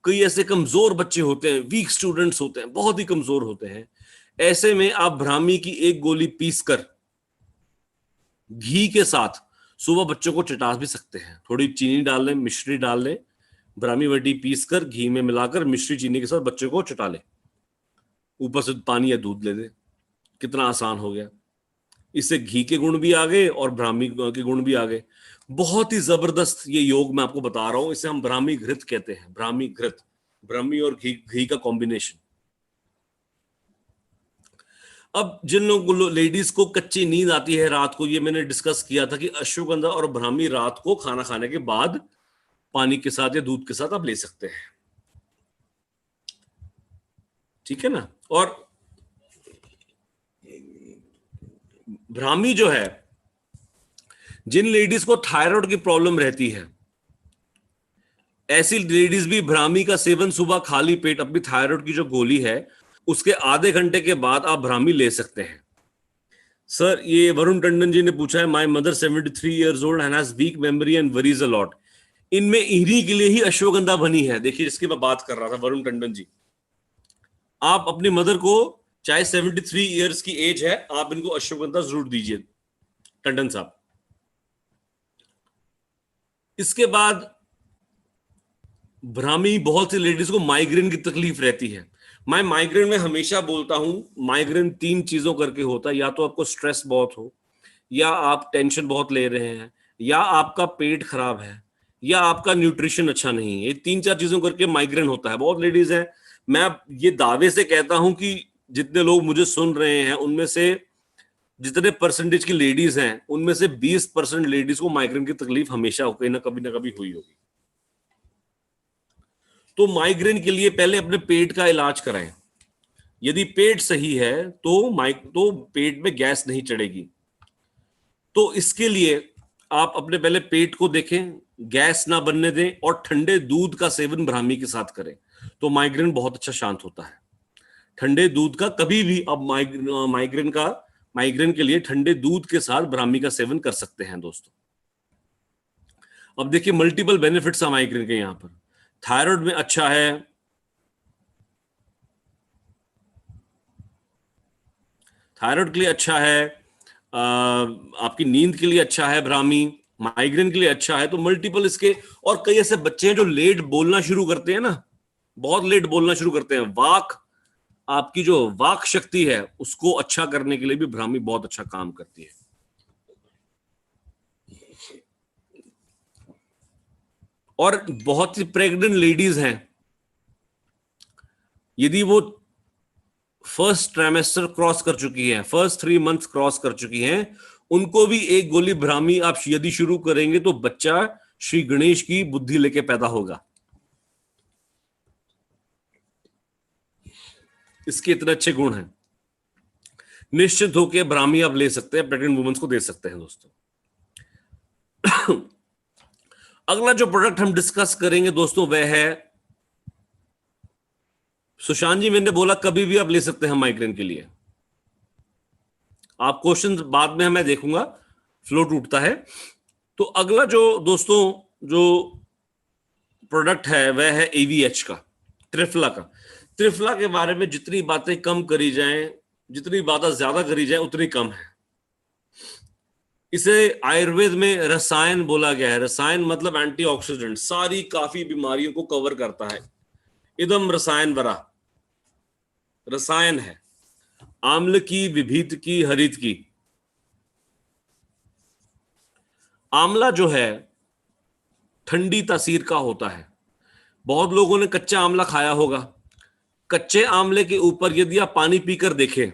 कई ऐसे कमजोर बच्चे होते हैं, वीक स्टूडेंट्स होते हैं, बहुत ही कमजोर होते हैं, ऐसे में आप ब्राह्मी की एक गोली पीसकर घी के साथ सुबह बच्चों को चटा भी सकते हैं। थोड़ी चीनी डाल लें, मिश्री डाल लें, ब्राह्मी वटी पीसकर घी में मिलाकर मिश्री चीनी के साथ बच्चों को चटा लें, ऊपर से पानी या दूध ले दे। कितना आसान हो गया। इससे घी के गुण भी आ गए और ब्राह्मी के गुण भी आ गए। बहुत ही जबरदस्त ये योग मैं आपको बता रहा हूं। इसे हम ब्राह्मी घृत कहते हैं। ब्राह्मी घृत, ब्राह्मी और घी का कॉम्बिनेशन। अब जिन लोग लेडीज को कच्ची नींद आती है रात को, ये मैंने डिस्कस किया था कि अश्वगंधा और ब्राह्मी रात को खाना खाने के बाद पानी के साथ या दूध के साथ आप ले सकते हैं, ठीक है ना। और ब्राह्मी जो है, जिन लेडीज को थायराइड की प्रॉब्लम रहती है, ऐसी लेडीज भी ब्राह्मी का सेवन सुबह खाली पेट अपनी थायराइड की जो गोली है उसके आधे घंटे के बाद आप ब्राह्मी ले सकते हैं। सर, ये वरुण टंडन जी ने पूछा है, my mother 73 years old and has weak memory and worries a lot। इनमें इन्हीं के लिए ही अश्वगंधा बनी है। देखिए, जिसकी मैं बात कर रहा था, वरुण टंडन जी, आप अपनी मदर को, चाहे 73 years की एज है, आप इनको अश्वगंधा जरूर दीजिए, टंडन साहब। इसके बाद ब्राह्मी, बहुत सी लेडीज को माइग्रेन की तकलीफ रहती है। मैं माइग्रेन में हमेशा बोलता हूं, माइग्रेन 3 चीजों करके होता है। या तो आपको स्ट्रेस बहुत हो, या आप टेंशन बहुत ले रहे हैं, या आपका पेट खराब है, या आपका न्यूट्रिशन अच्छा नहीं है। ये 3-4 चीजों करके माइग्रेन होता है। बहुत लेडीज हैं, मैं ये दावे से कहता हूं कि जितने लोग मुझे सुन रहे हैं उनमें से जितने परसेंटेज की लेडीज हैं, उनमें से 20% लेडीज को माइग्रेन की तकलीफ हमेशा कहीं ना कभी हुई होगी। तो माइग्रेन के लिए पहले अपने पेट का इलाज कराएं। यदि पेट सही है तो पेट में गैस नहीं चढ़ेगी। तो इसके लिए आप अपने पहले पेट को देखें, गैस ना बनने दें, और ठंडे दूध का सेवन ब्राह्मी के साथ करें, तो माइग्रेन बहुत अच्छा शांत होता है। ठंडे दूध का कभी भी आप माइग्रेन के लिए ठंडे दूध के साथ ब्राह्मी का सेवन कर सकते हैं दोस्तों। अब देखिए, मल्टीपल बेनिफिट्स हैं माइग्रेन के। यहां पर थायराइड में अच्छा है, थायराइड के लिए अच्छा है, आपकी नींद के लिए अच्छा है ब्राह्मी, माइग्रेन के लिए अच्छा है। तो मल्टीपल इसके, और कई ऐसे बच्चे हैं जो लेट बोलना शुरू करते हैं ना, बहुत लेट बोलना शुरू करते हैं। आपकी जो वाक शक्ति है उसको अच्छा करने के लिए भी ब्राह्मी बहुत अच्छा काम करती है। और बहुत सी प्रेग्नेंट लेडीज हैं, यदि वो फर्स्ट ट्राइमेस्टर क्रॉस कर चुकी हैं, फर्स्ट 3 मंथ्स क्रॉस कर चुकी हैं, उनको भी एक गोली ब्राह्मी आप यदि शुरू करेंगे तो बच्चा श्री गणेश की बुद्धि लेके पैदा होगा। इसके इतने अच्छे गुण हैं। निश्चित होकर ब्राह्मी आप ले सकते हैं, प्रेग्नेंट वुमेन्स को दे सकते हैं दोस्तों। अगला जो प्रोडक्ट हम डिस्कस करेंगे दोस्तों वह है, सुशांत जी मैंने बोला कभी भी आप ले सकते हैं माइग्रेन के लिए। आप क्वेश्चन बाद में मैं देखूंगा, फ्लो टूटता है। तो अगला जो दोस्तों जो प्रोडक्ट है वह है AVH का, त्रिफला का। त्रिफला के बारे में जितनी बातें कम करी जाएं, जितनी बातें ज्यादा करी जाए उतनी कम है। इसे आयुर्वेद में रसायन बोला गया है। रसायन मतलब एंटीऑक्सीडेंट, सारी काफी बीमारियों को कवर करता है। इदम रसायन वरा, रसायन है, आम्ल की, विभीत की, हरित की। आंवला जो है ठंडी तासीर का होता है। बहुत लोगों ने कच्चा आंवला खाया होगा। कच्चे आंवले के ऊपर यदि आप पानी पीकर देखें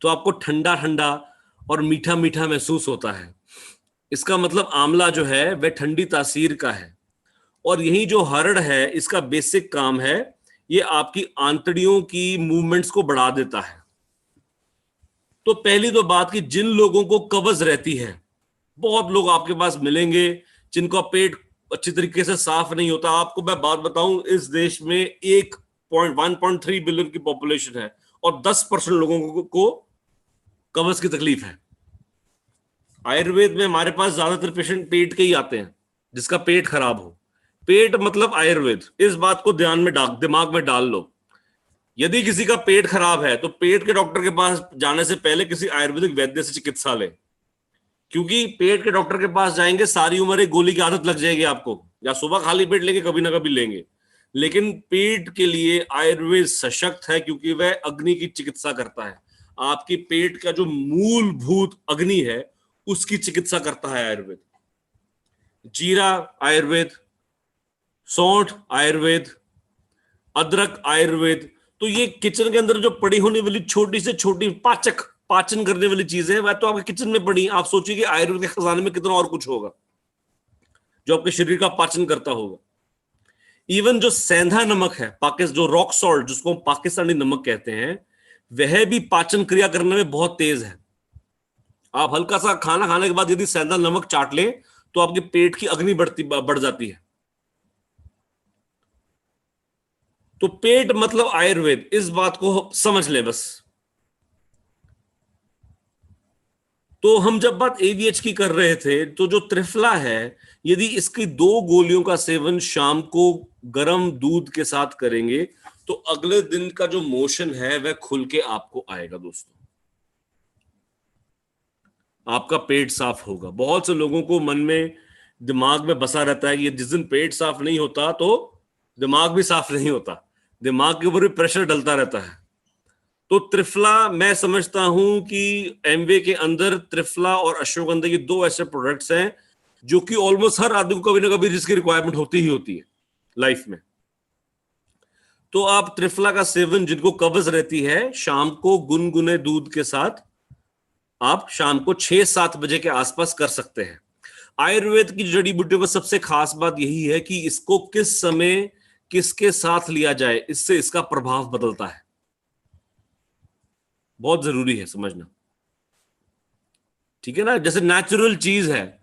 तो आपको ठंडा ठंडा और मीठा मीठा महसूस होता है। इसका मतलब आंवला जो है वह ठंडी तासीर का है। और यही जो हरड़ है, इसका बेसिक काम है, ये आपकी आंतड़ियों की मूवमेंट्स को बढ़ा देता है। तो पहली तो बात कि जिन लोगों को कब्ज रहती है, बहुत लोग आपके पास मिलेंगे जिनका पेट अच्छी तरीके से साफ नहीं होता। आपको मैं बात बताऊं, इस देश में 1.3 बिलियन की पॉपुलेशन है और 10% लोगों को कब्ज की तकलीफ है। आयुर्वेद में हमारे पास ज्यादातर पेशेंट पेट के ही आते हैं, जिसका पेट खराब हो। पेट मतलब आयुर्वेद, इस बात को ध्यान में दिमाग में डाल लो। यदि किसी का पेट खराब है तो पेट के डॉक्टर के पास जाने से पहले किसी आयुर्वेदिक वैद्य से चिकित्सा ले, क्योंकि पेट के डॉक्टर के पास जाएंगे सारी उम्र एक गोली की आदत लग जाएगी आपको, या सुबह खाली पेट लेंगे कभी ना कभी लेंगे। लेकिन पेट के लिए आयुर्वेद सशक्त है, क्योंकि वह अग्नि की चिकित्सा करता है। आपकी पेट का जो मूलभूत अग्नि है उसकी चिकित्सा करता है आयुर्वेद। जीरा आयुर्वेद, सौंठ आयुर्वेद, अदरक आयुर्वेद। तो ये किचन के अंदर जो पड़ी होने वाली छोटी से छोटी पाचन करने वाली चीजें हैं, वह तो आपके किचन में पड़ी। आप सोचिए कि आयुर्वेद के खजाने में कितना और कुछ होगा जो आपके शरीर का पाचन करता होगा। इवन जो सेंधा नमक है, जो रॉक सॉल्ट जिसको हम पाकिस्तानी नमक कहते हैं, वह भी पाचन क्रिया करने में बहुत तेज है। आप हल्का सा खाना खाने के बाद यदि सेंधा नमक चाट लें तो आपके पेट की अग्नि बढ़ जाती है। तो पेट मतलब आयुर्वेद, इस बात को समझ लें बस। तो हम जब बात AVH की कर रहे थे, तो जो त्रिफला है, यदि इसकी 2 गोलियों का सेवन शाम को गर्म दूध के साथ करेंगे तो अगले दिन का जो मोशन है वह खुल के आपको आएगा दोस्तों। आपका पेट साफ होगा। बहुत से लोगों को मन में, दिमाग में बसा रहता है कि जिस दिन पेट साफ नहीं होता तो दिमाग भी साफ नहीं होता, दिमाग के ऊपर भी प्रेशर डलता रहता है। तो त्रिफला, मैं समझता हूं कि एमवे के अंदर त्रिफला और अश्वगंधा की 2 ऐसे प्रोडक्ट्स हैं जो कि ऑलमोस्ट हर आदमी को कभी ना कभी जिसकी रिक्वायरमेंट होती ही होती है लाइफ में। तो आप त्रिफला का सेवन, जिनको कब्ज रहती है, शाम को गुनगुने दूध के साथ आप शाम को 6-7 बजे के आसपास कर सकते हैं। आयुर्वेद की जड़ी बूटियों का सबसे खास बात यही है कि इसको किस समय किसके साथ लिया जाए, इससे इसका प्रभाव बदलता है। बहुत जरूरी है समझना, ठीक है ना। जैसे नेचुरल चीज है,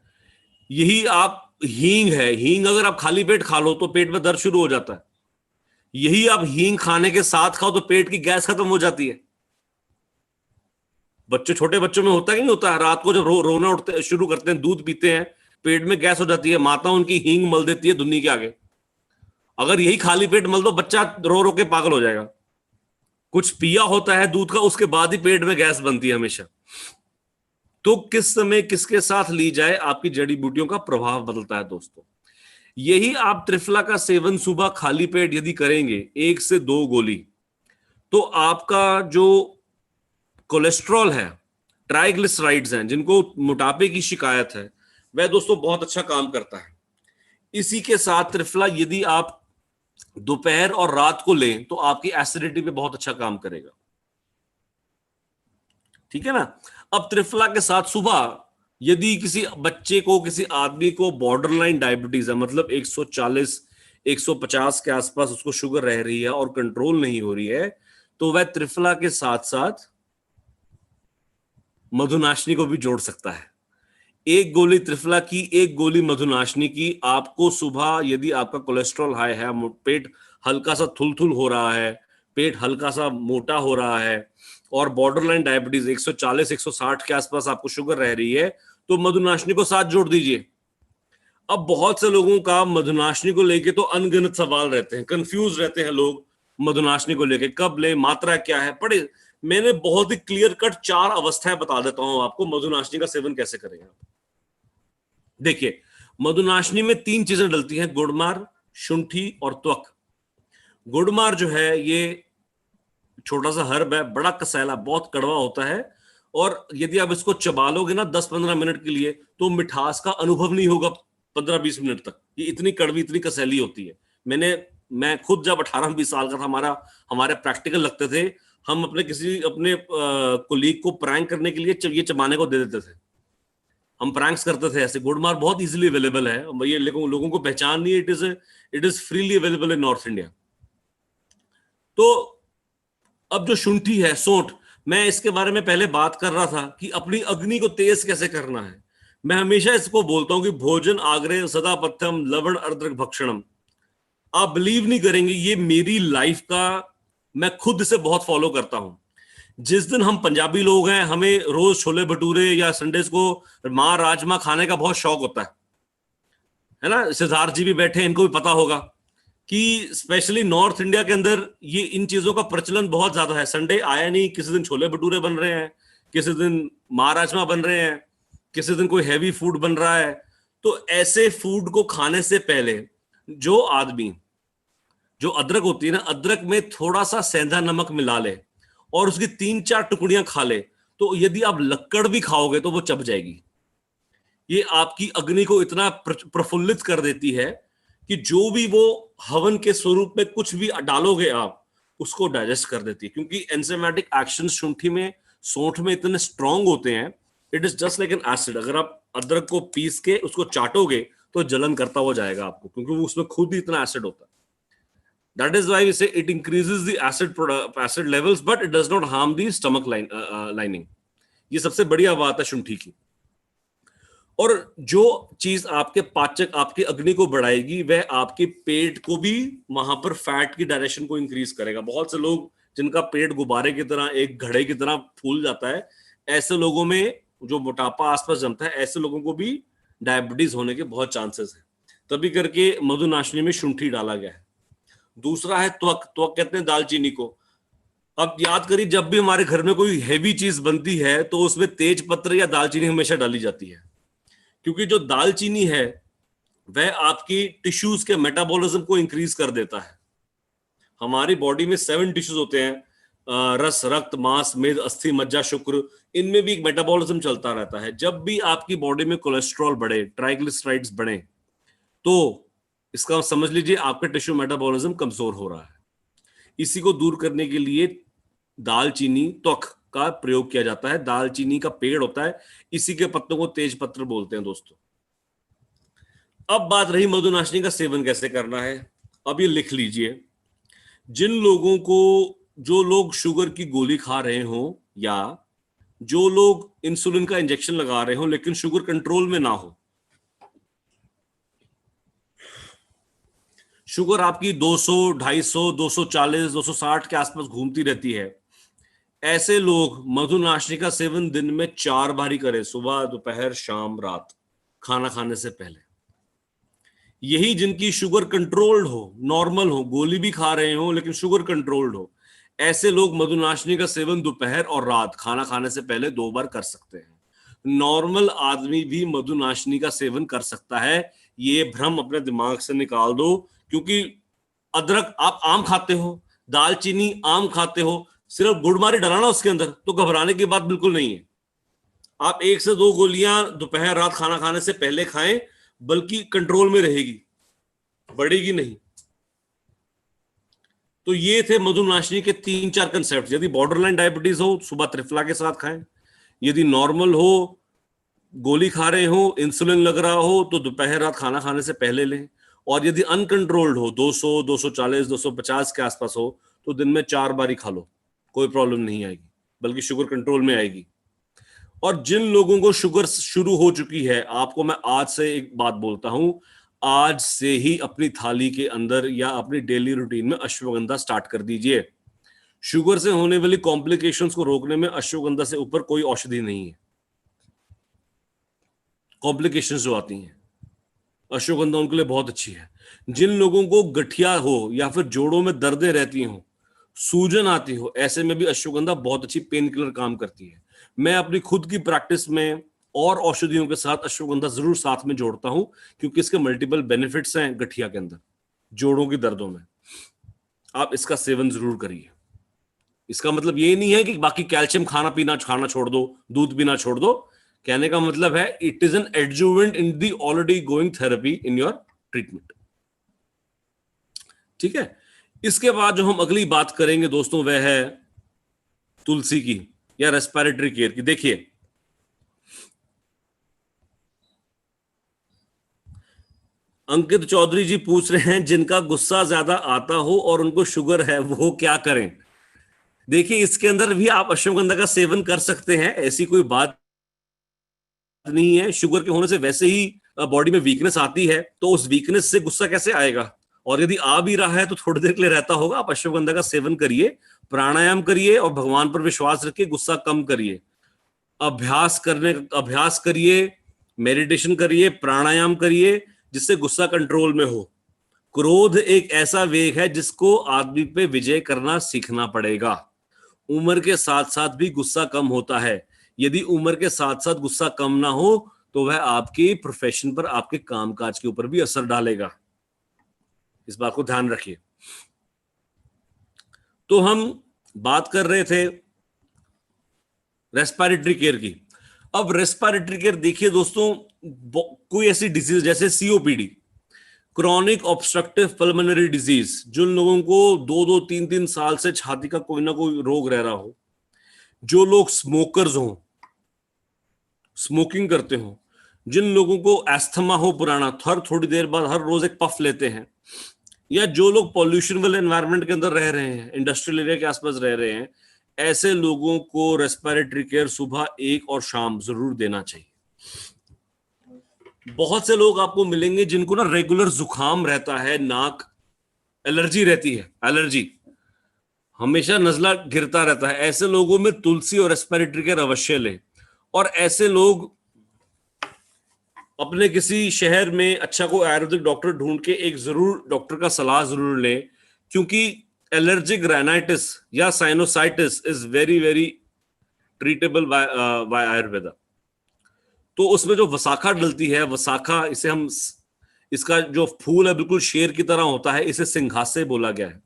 यही आप हींग है, हींग अगर आप खाली पेट खा लो तो पेट में दर्द शुरू हो जाता है। यही आप हींग खाने के साथ खाओ तो पेट की गैस खत्म हो जाती है। छोटे बच्चों में होता है कि नहीं होता है, रात को जब रोना उठते शुरू करते हैं, दूध पीते हैं, पेट में गैस हो जाती है, माता उनकी हींग मल देती है दुन्नी के आगे। अगर यही खाली पेट मल दो, बच्चा रो रो के पागल हो जाएगा। कुछ पिया होता है दूध का, उसके बाद ही पेट में गैस बनती है हमेशा। तो किस समय किसके साथ ली जाए, आपकी जड़ी बूटियों का प्रभाव बदलता है दोस्तों। यही आप त्रिफला का सेवन सुबह खाली पेट यदि करेंगे 1 से 2 गोली, तो आपका जो कोलेस्ट्रॉल है, ट्राइग्लिसराइड्स हैं, जिनको मोटापे की शिकायत है, वह दोस्तों बहुत अच्छा काम करता है। इसी के साथ त्रिफला यदि आप दोपहर और रात को लें तो आपकी एसिडिटी पे बहुत अच्छा काम करेगा, ठीक है ना। अब त्रिफला के साथ सुबह यदि किसी बच्चे को, किसी आदमी को बॉर्डरलाइन डायबिटीज है, मतलब 140 150 के आसपास उसको शुगर रह रही है और कंट्रोल नहीं हो रही है, तो वह त्रिफला के साथ साथ मधुनाशनी को भी जोड़ सकता है। 1 गोली त्रिफला की, 1 गोली मधुनाशनी की, आपको सुबह यदि आपका कोलेस्ट्रॉल हाई है, पेट हल्का सा थुलथुल हो रहा है, पेट हल्का सा मोटा हो रहा है और बॉर्डरलाइन डायबिटीज 140 160 के आसपास आपको शुगर रह रही है, तो मधुनाशनी को साथ जोड़ दीजिए। अब बहुत से लोगों का मधुनाशनी को लेके तो अनगिनत सवाल रहते हैं, कंफ्यूज रहते हैं लोग मधुनाशनी को लेके, कब ले, मात्रा क्या है, पढ़े। मैंने बहुत ही क्लियर कट 4 अवस्थाएं बता देता हूं आपको, मधुनाशनी का सेवन कैसे करेंगे। देखिए, मधुनाशनी में 3 चीजें डलती हैं, गुड़मार, शुंठी और त्वक। गुड़मार जो है ये छोटा सा हर्ब है, बड़ा कसैला, बहुत कड़वा होता है, और यदि आप इसको चबा लोगे ना 10-15 मिनट के लिए, तो मिठास का अनुभव नहीं होगा 15-20 मिनट तक। ये इतनी कड़वी, इतनी कसैली होती है। मैं खुद जब 18-20 साल का था, हमारे प्रैक्टिकल लगते थे, हम अपने कोलीग को प्रैंक करने के लिए ये चबाने को दे देते थे। हम प्रैंक्स करते थे ऐसे। गुड़मार बहुत इजीली अवेलेबल है, ये लोगों को पहचान नहीं है, it is freely available in north India. तो अब जो शुंठी है, सोंठ, मैं इसके बारे में पहले बात कर रहा था कि अपनी अग्नि को तेज कैसे करना है। मैं हमेशा इसको बोलता हूं कि भोजन आग्रह सदा पथ्यम लवण अर्द्रक भक्षणम। आप बिलीव नहीं करेंगे, ये मेरी लाइफ का, मैं खुद से बहुत फॉलो करता हूं। जिस दिन हम पंजाबी लोग हैं, हमें रोज छोले भटूरे या संडेज को मां राजमा खाने का बहुत शौक होता है ना। सिद्धार्थ जी भी बैठे, इनको भी पता होगा कि स्पेशली नॉर्थ इंडिया के अंदर ये इन चीजों का प्रचलन बहुत ज्यादा है। संडे आया नहीं, किसी दिन छोले भटूरे बन रहे हैं, किसी दिन मां राजमा बन रहे हैं, किसी दिन कोई हैवी फूड बन रहा है। तो ऐसे फूड को खाने से पहले जो आदमी, जो अदरक होती है ना, अदरक में थोड़ा सा सेंधा नमक मिला ले और उसकी 3-4 टुकड़ियां खा ले, तो यदि आप लक्कड़ भी खाओगे तो वो चब जाएगी। ये आपकी अग्नि को इतना प्रफुल्लित कर देती है कि जो भी वो हवन के स्वरूप में कुछ भी डालोगे आप, उसको डाइजेस्ट कर देती है। क्योंकि एंजाइमेटिक एक्शन शुंठी में, सोंठ में इतने स्ट्रांग होते हैं, it is just like an acid. अगर आप अदरक को पीस के उसको चाटोगे तो जलन करता हुआ जाएगा आपको, क्योंकि वो उसमें खुद ही इतना एसिड होता है। That is why we say it increases the acid levels, but it does not harm the stomach lining. ये सबसे बढ़िया बात है शुंठी की। और जो चीज आपके पाचक, आपकी अग्नि को बढ़ाएगी, वह आपके पेट को भी वहां पर फैट की डायरेक्शन को इंक्रीज करेगा। बहुत से लोग जिनका पेट गुब्बारे की तरह, एक घड़े की तरह फूल जाता है, ऐसे लोगों में जो मोटापा आसपास जमता है, ऐसे लोगों को भी डायबिटीज होने के बहुत चांसेस है। तभी करके मधुनाशनी में शुंठी डाला गया है। दूसरा है त्वक। त्वक कहते हैं दालचीनी को। अब याद करिए, जब भी हमारे घर में कोई हैवी चीज बनती है तो उसमें तेज पत्र या दालचीनी हमेशा डाली जाती है, क्योंकि जो दालचीनी है वह आपकी टिश्यूज के मेटाबॉलिज्म को इंक्रीज कर देता है। हमारी बॉडी में 7 टिश्यूज होते हैं, रस, रक्त, मांस, मेद, अस्थि, मज्जा, शुक्र। इनमें भी एक मेटाबॉलिज्म चलता रहता है। जब भी आपकी बॉडी में कोलेस्ट्रॉल बढ़े, ट्राइग्लिसराइड्स बढ़े, तो इसका समझ लीजिए आपका टिश्यू मेटाबॉलिज्म कमजोर हो रहा है। इसी को दूर करने के लिए दालचीनी, त्वक का प्रयोग किया जाता है। दालचीनी का पेड़ होता है, इसी के पत्तों को तेज पत्र बोलते हैं दोस्तों। अब बात रही मधुनाशनी का सेवन कैसे करना है। अब ये लिख लीजिए, जिन लोगों को, जो लोग शुगर की गोली खा रहे हो या जो लोग इंसुलिन का इंजेक्शन लगा रहे हो लेकिन शुगर कंट्रोल में ना हो, शुगर आपकी 200, 250, 240, 260 के आसपास घूमती रहती है, ऐसे लोग मधुनाशनी का सेवन दिन में 4 बार ही करें, सुबह, दोपहर, शाम, रात, खाना खाने से पहले। यही जिनकी शुगर कंट्रोल्ड हो, नॉर्मल हो, गोली भी खा रहे हो लेकिन शुगर कंट्रोल्ड हो, ऐसे लोग मधुनाशनी का सेवन दोपहर और रात खाना खाने से पहले 2 बार कर सकते हैं। नॉर्मल आदमी भी मधुनाशनी का सेवन कर सकता है, ये भ्रम अपने दिमाग से निकाल दो। क्योंकि अदरक, आप आम खाते हो, दालचीनी आम खाते हो, सिर्फ गुड़ मारी डलाना उसके अंदर, तो घबराने की बात बिल्कुल नहीं है। आप 1 से 2 गोलियां दोपहर रात खाना खाने से पहले खाएं, बल्कि कंट्रोल में रहेगी, बढ़ेगी नहीं। तो ये थे मधुनाशनी के 3-4 कंसेप्ट। यदि बॉर्डरलाइन डायबिटीज हो, सुबह त्रिफला के साथ खाएं। यदि नॉर्मल हो, गोली खा रहे हो, इंसुलिन लग रहा हो, तो दोपहर रात खाना खाने से पहले लें। और यदि अनकंट्रोल्ड हो, 200, 240, 250 के आसपास हो, तो दिन में 4 बार ही खा लो, कोई प्रॉब्लम नहीं आएगी, बल्कि शुगर कंट्रोल में आएगी। और जिन लोगों को शुगर शुरू हो चुकी है, आपको मैं आज से एक बात बोलता हूं, आज से ही अपनी थाली के अंदर या अपनी डेली रूटीन में अश्वगंधा स्टार्ट कर दीजिए। शुगर से होने वाली कॉम्प्लिकेशंस को रोकने में अश्वगंधा से ऊपर कोई औषधि नहीं है। कॉम्प्लिकेशंस जो आती हैं, अश्वगंधा उनके लिए बहुत अच्छी है। जिन लोगों को गठिया हो या फिर जोड़ों में दर्दें रहती हो, सूजन आती हो, ऐसे में भी अश्वगंधा बहुत अच्छी पेन किलर काम करती है। मैं अपनी खुद की प्रैक्टिस में और औषधियों के साथ अश्वगंधा जरूर साथ में जोड़ता हूं, क्योंकि इसके मल्टीपल बेनिफिट्स हैं गठिया के अंदर, जोड़ों की दर्दों में। आप इसका सेवन जरूर करिए। इसका मतलब ये नहीं है कि बाकी कैल्शियम खाना छोड़ दो, दूध पीना छोड़ दो। कहने का मतलब है it is an adjuvant in the already going therapy in your treatment. ठीक है। इसके बाद जो हम अगली बात करेंगे दोस्तों, वह है तुलसी की या रेस्पिरेटरी केयर की। देखिए, अंकित चौधरी जी पूछ रहे हैं, जिनका गुस्सा ज्यादा आता हो और उनको शुगर है, वो क्या करें? देखिए, इसके अंदर भी आप अश्वगंधा का सेवन कर सकते हैं, ऐसी कोई बात नहीं है। शुगर के होने से वैसे ही बॉडी में वीकनेस आती है, तो उस वीकनेस से गुस्सा कैसे आएगा? और यदि आ भी रहा है तो थोड़ी देर के लिए रहता होगा। आप अश्वगंधा का सेवन करिए, प्राणायाम करिए और भगवान पर विश्वास रखिए, गुस्सा कम करिए। अभ्यास करिए, मेडिटेशन करिए, प्राणायाम करिए, जिससे गुस्सा कंट्रोल में हो। क्रोध एक ऐसा वेग है जिसको आदमी पे विजय करना सीखना पड़ेगा। उम्र के साथ साथ भी गुस्सा कम होता है। यदि उम्र के साथ साथ गुस्सा कम ना हो, तो वह आपके प्रोफेशन पर, आपके कामकाज के ऊपर भी असर डालेगा। इस बात को ध्यान रखिए। तो हम बात कर रहे थे रेस्पिरेटरी केयर की। अब रेस्पिरेटरी केयर देखिए दोस्तों, कोई ऐसी डिजीज जैसे COPD, chronic obstructive pulmonary disease, जिन लोगों को 2-2, 3-3 साल से छाती का कोई ना कोई रोग रह रहा हो, जो लोग स्मोकर्स हो, स्मोकिंग करते हो, जिन लोगों को एस्थमा हो पुराना, हर थोड़ी देर बाद हर रोज एक पफ लेते हैं, या जो लोग पॉल्यूशन वाले एनवायरनमेंट के अंदर रह रहे हैं, इंडस्ट्रियल एरिया के आसपास रह रहे हैं, ऐसे लोगों को रेस्पिरेटरी केयर सुबह 1 और शाम जरूर देना चाहिए। बहुत से लोग आपको मिलेंगे जिनको ना रेगुलर जुकाम रहता है, नाक एलर्जी रहती है, एलर्जी हमेशा नजला गिरता रहता है। ऐसे लोगों में तुलसी और रेस्पिरेटरी केयर अवश्य लें। और ऐसे लोग अपने किसी शहर में अच्छा को आयुर्वेदिक डॉक्टर ढूंढ के एक जरूर डॉक्टर का सलाह जरूर लें, क्योंकि एलर्जिक राइनाइटिस या sinusitis is very very treatable by Ayurveda. तो उसमें जो वसाखा डलती है, वसाखा, इसे हम, इसका जो फूल है बिल्कुल शेर की तरह होता है, इसे सिंघासे बोला गया है।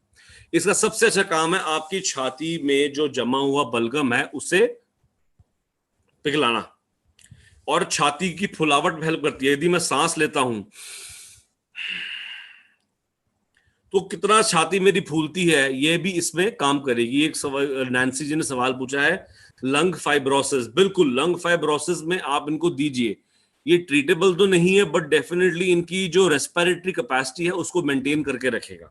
इसका सबसे अच्छा काम है आपकी छाती में जो जमा हुआ बलगम है उसे पिघलाना, और छाती की फुलावट में हेल्प करती है। यदि मैं सांस लेता हूं तो कितना छाती मेरी फूलती है, यह भी इसमें काम करेगी। एक नैन्सी जी ने सवाल पूछा है, लंग फाइब्रोसिस, बिल्कुल लंग फाइब्रोसिस में आप इनको दीजिए। ये ट्रीटेबल तो नहीं है, बट डेफिनेटली इनकी जो रेस्पिरेटरी कैपेसिटी है उसको मेंटेन करके रखेगा।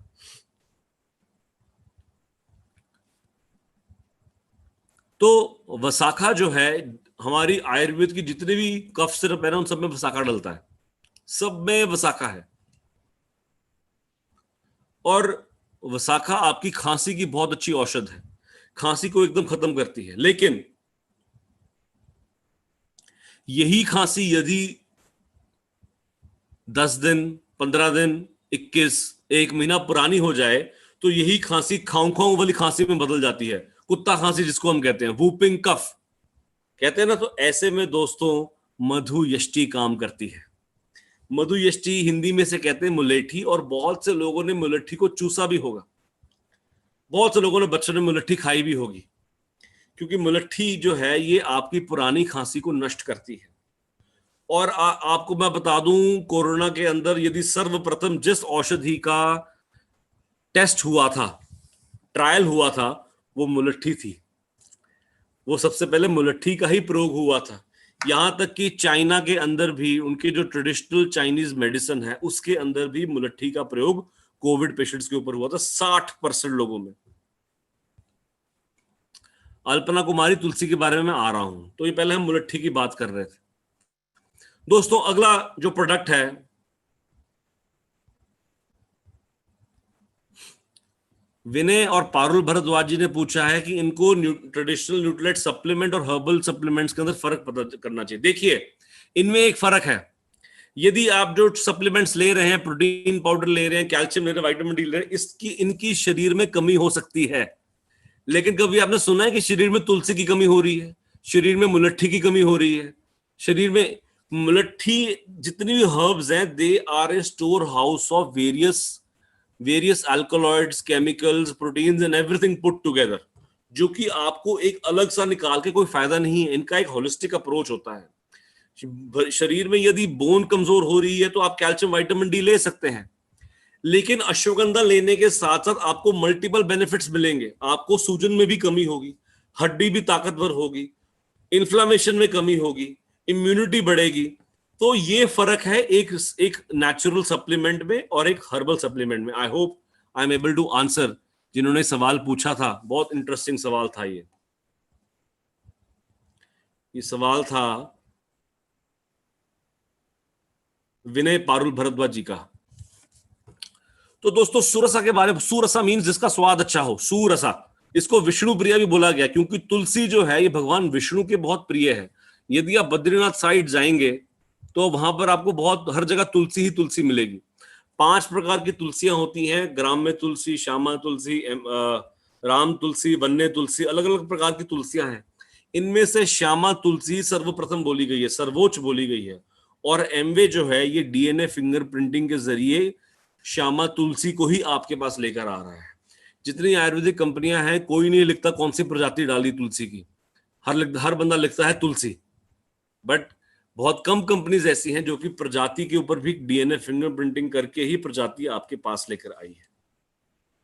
तो वसाखा जो है, हमारी आयुर्वेद की जितने भी कफ सिरप है ना, उन सब में वसाखा डलता है, सब में वसाखा है। और वसाखा आपकी खांसी की बहुत अच्छी औषध है, खांसी को एकदम खत्म करती है। लेकिन यही खांसी यदि 10 दिन, 15 दिन, 21, 1 महीना पुरानी हो जाए, तो यही खांसी खाऊं खाऊं वाली खांसी में बदल जाती है, कुत्ता खांसी जिसको हम कहते हैं, वूपिंग कफ कहते हैं ना। तो ऐसे में दोस्तों मधु यष्टि काम करती है। मधु यष्टि हिंदी में से कहते हैं मुलेठी, और बहुत से लोगों ने मुलेठी को चूसा भी होगा, बहुत से लोगों ने बच्चों ने मुलेठी खाई भी होगी, क्योंकि मुलेठी जो है ये आपकी पुरानी खांसी को नष्ट करती है। और आपको मैं बता दूं, कोरोना के अंदर यदि सर्वप्रथम जिस औषधि का टेस्ट हुआ था, ट्रायल हुआ था, वो मुलेठी थी। वो सबसे पहले मुलेठी का ही प्रयोग हुआ था। यहां तक कि चाइना के अंदर भी उनके जो ट्रेडिशनल चाइनीज मेडिसिन है उसके अंदर भी मुलेठी का प्रयोग कोविड पेशेंट्स के ऊपर हुआ था 60% लोगों में। अल्पना कुमारी तुलसी के बारे में मैं आ रहा हूं। तो ये पहले हम मुलेठी की बात कर रहे थे दोस्तों। अगला जो प्रोडक्ट है, विनय और पारुल भारद्वाज जी ने पूछा है कि इनको ट्रेडिशनल न्यूट्रिएंट सप्लीमेंट और हर्बल सप्लीमेंट्स के अंदर फर्क पता करना चाहिए। देखिए, इनमें एक फर्क है। यदि आप जो सप्लीमेंट्स ले रहे हैं, प्रोटीन पाउडर ले रहे हैं, कैल्शियम ले रहे हैं, विटामिन डी ले रहे हैं, इनकी शरीर में कमी हो सकती है। लेकिन कभी आपने सुना है कि शरीर में तुलसी की कमी हो रही है, शरीर में मुलट्ठी की कमी हो रही है? शरीर में मुलट्ठी, जितनी भी हर्ब्स हैं, they are a store house of various alkaloids, chemicals, proteins and everything put together, जो कि आपको एक अलग सा निकाल के कोई फायदा नहीं है। इनका एक होलिस्टिक अप्रोच होता है। शरीर में यदि बोन कमजोर हो रही है तो आप कैल्शियम विटामिन डी ले सकते हैं, लेकिन अश्वगंधा लेने के साथ साथ आपको मल्टीपल बेनिफिट्स मिलेंगे। आपको सूजन में भी कमी होगी, हड्डी भी ताकतवर होगी, इन्फ्लामेशन में कमी होगी, इम्यूनिटी बढ़ेगी। तो ये फर्क है एक नेचुरल सप्लीमेंट में और एक हर्बल सप्लीमेंट में। I hope I am able to answer. जिन्होंने सवाल पूछा था, बहुत इंटरेस्टिंग सवाल था ये सवाल था विनय पारुल भारद्वाज जी का। तो दोस्तों, सुरसा के बारे में, सुरसा मीन्स जिसका स्वाद अच्छा हो, सुरसा। इसको विष्णु प्रिया भी बोला गया, क्योंकि तुलसी जो है ये भगवान विष्णु के बहुत प्रिय है। यदि आप बद्रीनाथ साइड जाएंगे तो वहां पर आपको बहुत हर जगह तुलसी ही तुलसी मिलेगी। 5 प्रकार की तुलसियां होती हैं, ग्राम्य तुलसी, श्यामा तुलसी, राम तुलसी, वन्य तुलसी, अलग अलग प्रकार की तुलसियां हैं। इनमें से श्यामा तुलसी सर्वप्रथम बोली गई है, सर्वोच्च बोली गई है। और एमवे जो है ये डीएनए फिंगरप्रिंटिंग के जरिए श्यामा तुलसी को ही आपके पास लेकर आ रहा है। जितनी आयुर्वेदिक कंपनियां हैं, कोई नहीं लिखता कौन सी प्रजाति डाली तुलसी की, हर बंदा लिखता है तुलसी। बट बहुत कम कंपनीज ऐसी हैं जो कि प्रजाति के ऊपर भी डीएनए फिंगरप्रिंटिंग करके ही प्रजाति आपके पास लेकर आई है।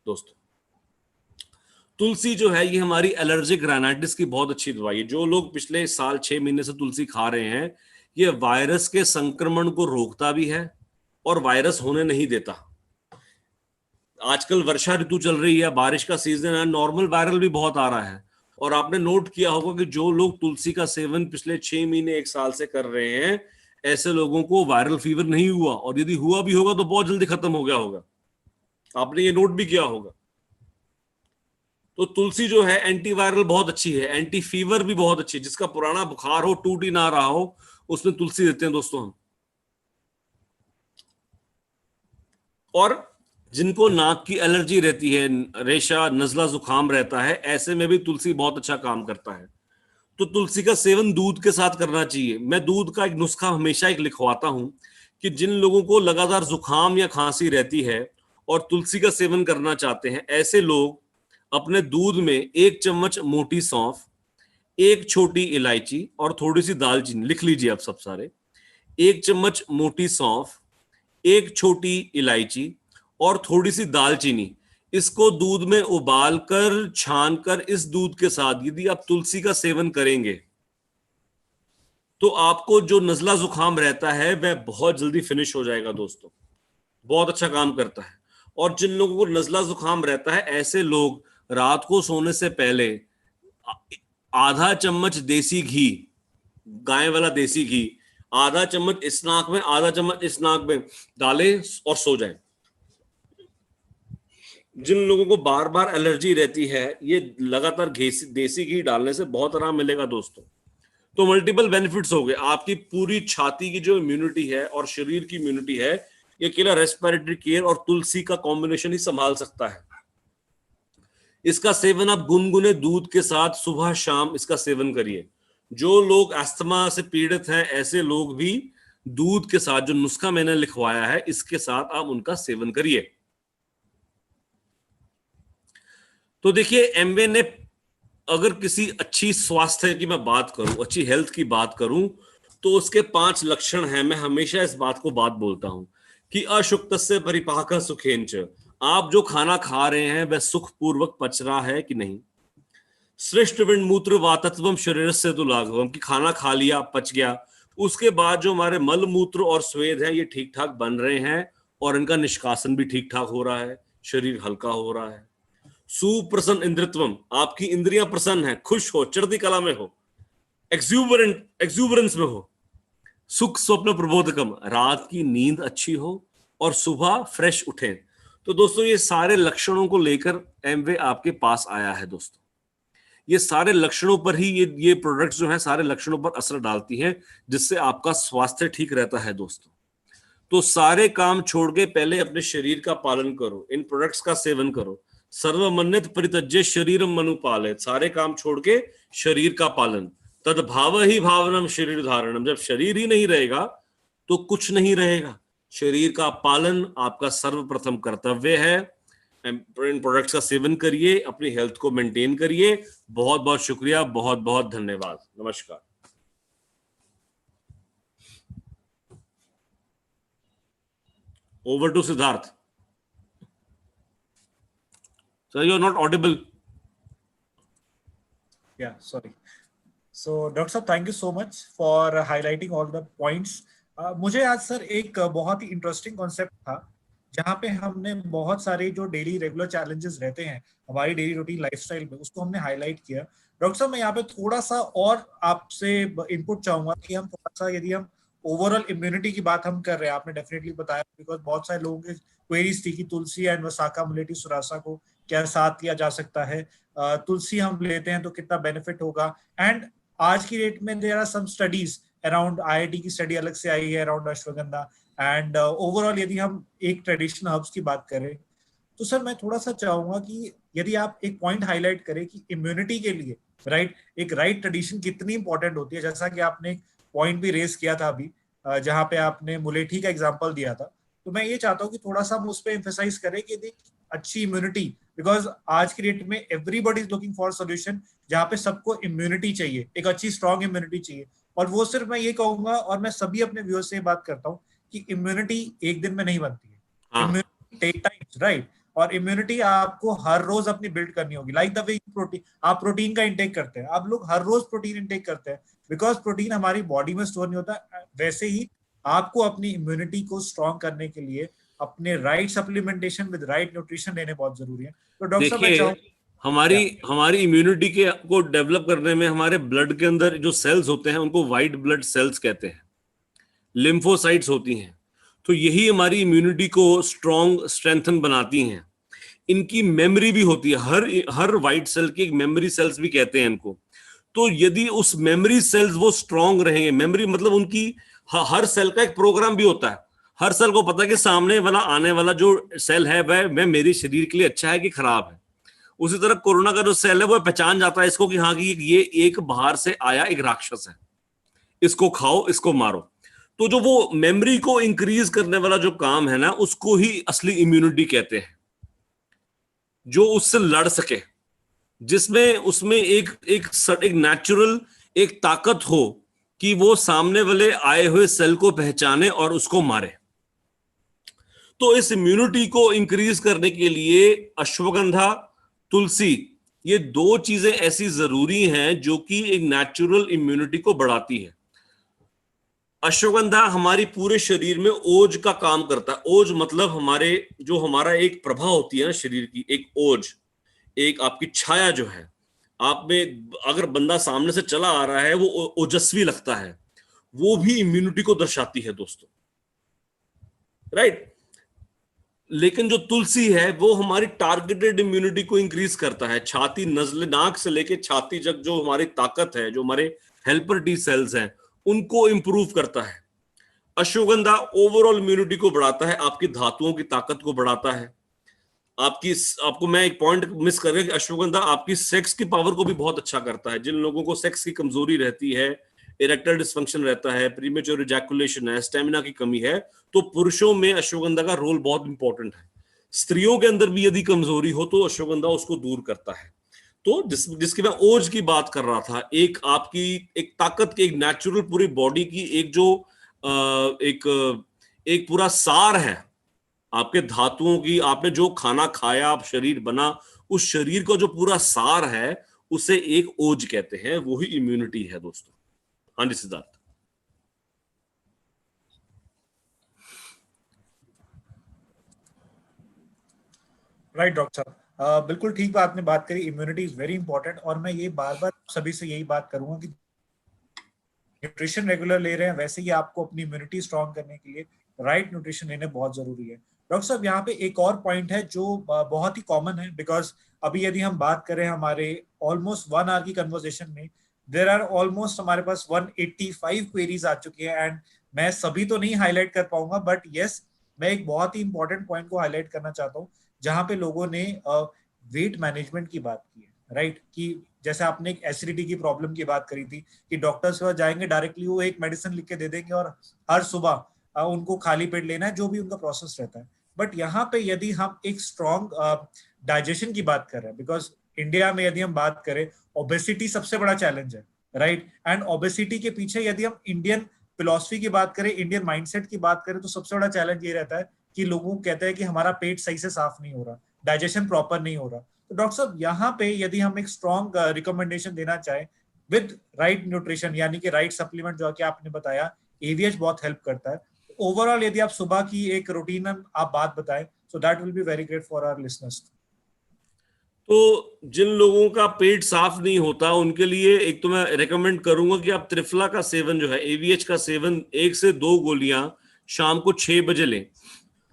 दोस्तों, तुलसी जो है ये हमारी एलर्जिक राइनाइटिस की बहुत अच्छी दवाई है। जो लोग पिछले साल 6 महीने से तुलसी खा रहे हैं, ये वायरस के संक्रमण को रोकता भी है और वायरस होने नहीं देता। आजकल वर्षा ऋतु चल रही है, बारिश का सीजन है, नॉर्मल वायरल भी बहुत आ रहा है। और आपने नोट किया होगा कि जो लोग तुलसी का सेवन पिछले 6 महीने 1 साल से कर रहे हैं, ऐसे लोगों को वायरल फीवर नहीं हुआ, और यदि हुआ भी होगा तो बहुत जल्दी खत्म हो गया होगा। आपने ये नोट भी किया होगा। तो तुलसी जो है एंटीवायरल बहुत अच्छी है, एंटी फीवर भी बहुत अच्छी है। जिसका पुराना बुखार हो, टूट ही ना रहा हो, उसमें तुलसी देते हैं दोस्तों हम। और जिनको नाक की एलर्जी रहती है, रेशा, नजला, जुकाम रहता है, ऐसे में भी तुलसी बहुत अच्छा काम करता है। तो तुलसी का सेवन दूध के साथ करना चाहिए। मैं दूध का एक नुस्खा हमेशा एक लिखवाता हूं कि जिन लोगों को लगातार जुकाम या खांसी रहती है और तुलसी का सेवन करना चाहते हैं, ऐसे लोग अपने दूध में 1 चम्मच मोटी सौंफ, 1 छोटी इलायची और थोड़ी सी दालचीनी, लिख लीजिए आप सब सारे। 1 चम्मच मोटी सौंफ, 1 छोटी इलायची और थोड़ी सी दालचीनी, इसको दूध में उबाल कर, छान कर, इस दूध के साथ यदि आप तुलसी का सेवन करेंगे तो आपको जो नजला जुकाम रहता है वह बहुत जल्दी फिनिश हो जाएगा दोस्तों। बहुत अच्छा काम करता है। और जिन लोगों को नजला जुकाम रहता है, ऐसे लोग रात को सोने से पहले आधा चम्मच देसी घी, गाय वाला देसी घी, आधा चम्मच इस नाक में, आधा चम्मच इस नाक में डालें और सो जाएं। जिन लोगों को बार बार एलर्जी रहती है, ये लगातार देसी घी डालने से बहुत आराम मिलेगा दोस्तों। तो मल्टीपल बेनिफिट्स हो गए। आपकी पूरी छाती की जो इम्यूनिटी है और शरीर की इम्यूनिटी है, ये अकेला रेस्पिरेटरी केयर और तुलसी का कॉम्बिनेशन ही संभाल सकता है। इसका सेवन आप गुनगुने दूध के साथ सुबह शाम इसका सेवन करिए। जो लोग अस्थमा से पीड़ित हैं, ऐसे लोग भी दूध के साथ, जो नुस्खा मैंने लिखवाया है, इसके साथ आप उनका सेवन करिए। तो देखिए, एमवे ने, अगर किसी अच्छी स्वास्थ्य की मैं बात करूं, अच्छी हेल्थ की बात करूं, तो उसके 5 लक्षण हैं। मैं हमेशा इस बात को बोलता हूं कि अशुक्तस्य परिपाकः सुखेनच, आप जो खाना खा रहे हैं वह सुखपूर्वक पच रहा है कि नहीं। श्रेष्ठ विंड मूत्र वातत्वम शरीर से दुलाघवम, कि खाना खा लिया, पच गया, उसके बाद जो हमारे मल मूत्र और स्वेद हैं ये ठीक ठाक बन रहे हैं और इनका निष्कासन भी ठीक ठाक हो रहा है, शरीर हल्का हो रहा है। सुप्रसन्न इंद्रियत्वम, आपकी इंद्रियां प्रसन्न है, खुश हो, चढ़ती कला में हो, एक्सूबरेंस में हो। सुख स्वप्न प्रबोधकम, रात की नींद अच्छी हो और सुबह फ्रेश उठे। तो दोस्तों, ये सारे लक्षणों को लेकर एमवे आपके पास आया है। दोस्तों, ये सारे लक्षणों पर ही ये प्रोडक्ट्स जो है सारे लक्षणों पर असर डालती हैं, जिससे आपका स्वास्थ्य ठीक रहता है। दोस्तों, तो सारे काम छोड़ के पहले अपने शरीर का पालन करो, इन प्रोडक्ट्स का सेवन करो। सर्वमन्यत परित्यज्य शरीरम मनुपालयत, सारे काम छोड़ के शरीर का पालन। तद भाव ही भावनम शरीर धारणम, जब शरीर ही नहीं रहेगा तो कुछ नहीं रहेगा। शरीर का पालन आपका सर्वप्रथम कर्तव्य है। इन प्रोडक्ट्स का सेवन करिए, अपनी हेल्थ को मेंटेन करिए। बहुत बहुत शुक्रिया, बहुत बहुत धन्यवाद, नमस्कार। Over to Siddharth. Sir, you're not audible. Yeah, sorry. So, Dr. Saab, thank you so much for highlighting all the points. मुझे आज सर एक बहुत ही इंटरेस्टिंग कॉन्सेप्ट था, जहाँ पे हमने बहुत सारे जो डेली रेगुलर चैलेंजेस रहते हैं हमारी डेली रूटीन लाइफस्टाइल में, उसको हमने हाईलाइट किया। डॉक्टर साहब, मैं यहाँ पे थोड़ा सा और आपसे इनपुट चाहूंगा कि हम थोड़ा सा, यदि हम ओवरऑल इम्यूनिटी की बात हम कर रहे हैं, आपने डेफिनेटली बताया, बिकॉज बहुत सारे लोगों के क्वेरीज थी कि तुलसी एंड वसाका मुलेटी सुरासा को क्या साथ किया जा सकता है, तुलसी हम लेते हैं तो कितना बेनिफिट होगा। एंड आज की डेट में there are some studies around, IIT की स्टडी अलग से आई है अराउंड अश्वगंधा। एंड ओवरऑल यदि हम एक ट्रेडिशनल हर्ब्स की बात करें, तो सर मैं थोड़ा सा चाहूंगा कि यदि आप एक पॉइंट हाईलाइट करें कि इम्यूनिटी के लिए एक राइट ट्रेडिशन कितनी इंपॉर्टेंट होती है। जैसा कि आपने एक पॉइंट भी रेस किया था अभी, जहाँ पे आपने मुलेठी का एग्जाम्पल दिया था, तो मैं ये चाहता हूँ कि थोड़ा सा हम उस पर एम्फेसाइज करें कि देख, अच्छी इम्यूनिटी, बिकॉज आज की डेट में everybody is looking for solution, जहाँ पे सबको इम्यूनिटी चाहिए, एक अच्छी स्ट्रॉन्ग इम्यूनिटी चाहिए। और वो सिर्फ मैं ये कहूंगा, और मैं सभी अपने व्यूअर्स से बात करता हूँ कि इम्यूनिटी एक दिन में नहीं बनती है, इम्यूनिटी टेक टाइम, राइट। और इम्यूनिटी आपको हर रोज अपनी बिल्ड करनी होगी। लाइक द वे प्रोटीन, आप प्रोटीन का इंटेक करते हैं, आप लोग हर रोज प्रोटीन इंटेक करते हैं, बिकॉज प्रोटीन हमारी बॉडी में स्टोर नहीं होता। वैसे ही आपको अपनी इम्यूनिटी को स्ट्रॉन्ग करने के लिए अपने right supplementation with right nutrition लेने बहुत जरूरी है। तो डॉक्टर साहब, हमारी इम्यूनिटी के को डेवलप करने में हमारे ब्लड के अंदर जो सेल्स होते हैं उनको व्हाइट ब्लड सेल्स कहते हैं, लिम्फोसाइट्स होती हैं। तो यही हमारी इम्यूनिटी को स्ट्रेंथन बनाती हैं। इनकी मेमोरी भी होती है, हर व्हाइट सेल की एक मेमोरी सेल्स भी कहते हैं इनको। तो यदि उस मेमोरी सेल्स वो स्ट्रांग रहेंगे, मेमोरी मतलब उनकी हर सेल का एक प्रोग्राम भी होता है। हर सेल को पता है कि सामने वाला आने वाला जो सेल है वह मेरे शरीर के लिए अच्छा है कि खराब है। उसी तरह कोरोना का जो सेल है वो पहचान जाता है इसको कि हाँ, कि ये एक बाहर से आया एक राक्षस है, इसको खाओ, इसको मारो। तो जो वो मेमोरी को इंक्रीज करने वाला जो काम है ना, उसको ही असली इम्यूनिटी कहते हैं, जो उससे लड़ सके, जिसमें उसमें एक नेचुरल एक ताकत हो कि वो सामने वाले आए हुए सेल को पहचाने और उसको मारे। तो इस इम्यूनिटी को इंक्रीज करने के लिए अश्वगंधा, तुलसी, ये 2 चीजें ऐसी जरूरी हैं जो कि एक नेचुरल इम्यूनिटी को बढ़ाती है। अश्वगंधा हमारी पूरे शरीर में ओज का काम करता है। ओज मतलब हमारा एक प्रभा होती है ना शरीर की, एक ओज, एक आपकी छाया जो है आप में, अगर बंदा सामने से चला आ रहा है वो ओजस्वी लगता है, वो भी इम्यूनिटी को दर्शाती है दोस्तों, राइट। लेकिन जो तुलसी है वो हमारी टारगेटेड इम्यूनिटी को इंक्रीज करता है। छाती, नजले, नाक से लेके छाती तक जो हमारी ताकत है, जो हमारे हेल्पर टी सेल्स हैं, उनको इंप्रूव करता है। अश्वगंधा ओवरऑल इम्यूनिटी को बढ़ाता है, आपकी धातुओं की ताकत को बढ़ाता है। आपको मैं एक पॉइंट मिस कर गया कि अश्वगंधा आपकी सेक्स की पावर को भी बहुत अच्छा करता है। जिन लोगों को सेक्स की कमजोरी रहती है, इरेक्टाइल डिसफंक्शन रहता है, प्रीमेच्योर इजैकुलेशन है, स्टेमिना की कमी है, तो पुरुषों में अश्वगंधा का रोल बहुत इंपॉर्टेंट है। स्त्रियों के अंदर भी यदि कमजोरी हो तो अश्वगंधा उसको दूर करता है। तो जिसकी मैं ओज की बात कर रहा था, एक आपकी एक ताकत की, एक नेचुरल पूरी बॉडी की एक जो एक पूरा सार है आपके धातुओं की, आपने जो खाना खाया, आप शरीर बना, उस शरीर का जो पूरा सार है उसे एक ओज कहते हैं, वो ही इम्यूनिटी है दोस्तों। हाँ जी सिद्धार्थ। राइट डॉक्टर साहब, बिल्कुल ठीक बात आपने बात करी। इम्यूनिटी इज वेरी इंपॉर्टेंट, और मैं ये बार बार सभी से यही बात करूंगा कि न्यूट्रिशन रेगुलर ले रहे हैं, वैसे ही आपको अपनी इम्यूनिटी स्ट्रॉन्ग करने के लिए राइट न्यूट्रिशन लेने बहुत जरूरी है। डॉक्टर साहब, यहाँ पे एक और पॉइंट है जो बहुत ही कॉमन है, बिकॉज अभी यदि हम बात करें हमारे ऑलमोस्ट 1 आवर की कन्वर्सेशन में, देर आर ऑलमोस्ट हमारे पास 185 क्वेरीज आ चुकी है, एंड मैं सभी तो नहीं हाईलाइट कर पाऊंगा, बट यस, मैं एक बहुत ही इंपॉर्टेंट पॉइंट को हाईलाइट करना चाहता हूँ, जहां पे लोगों ने वेट मैनेजमेंट की बात की है, राइट? कि जैसे आपने एक एसिडिटी की प्रॉब्लम की बात करी थी कि डॉक्टर्स के पास जाएंगे डायरेक्टली, वो एक मेडिसिन लिख के दे देंगे और हर सुबह उनको खाली पेट लेना है, जो भी उनका प्रोसेस रहता है। बट यहाँ पे यदि हम एक स्ट्रॉन्ग डाइजेशन की बात कर रहे हैं, बिकॉज इंडिया में यदि हम बात करें, ओबेसिटी सबसे बड़ा चैलेंज है, राइट? एंड ओबेसिटी के पीछे यदि हम इंडियन फिलॉसफी की बात करें, इंडियन माइंडसेट की बात करें, तो सबसे बड़ा चैलेंज ये रहता है कि लोगों को कहते हैं कि हमारा पेट सही से साफ नहीं हो रहा, डाइजेशन प्रॉपर नहीं हो रहा। तो डॉक्टर साहब, यहाँ पे यदि हम एक स्ट्रॉन्ग रिकमेंडेशन देना चाहें विद राइट न्यूट्रिशन, यानी कि राइट सप्लीमेंट, जो कि आपने बताया एवीएच बहुत हेल्प करता है, ओवरऑल यदि आप सुबह की एक रूटीन आप बात बताएं, so that will be very great for our listeners. तो जिन लोगों का पेट साफ नहीं होता उनके लिए एक तो मैं रेकमेंड करूंगा कि आप त्रिफला का सेवन जो है, एवीएच का सेवन 1 से 2 गोलियां शाम को 6 बजे लें,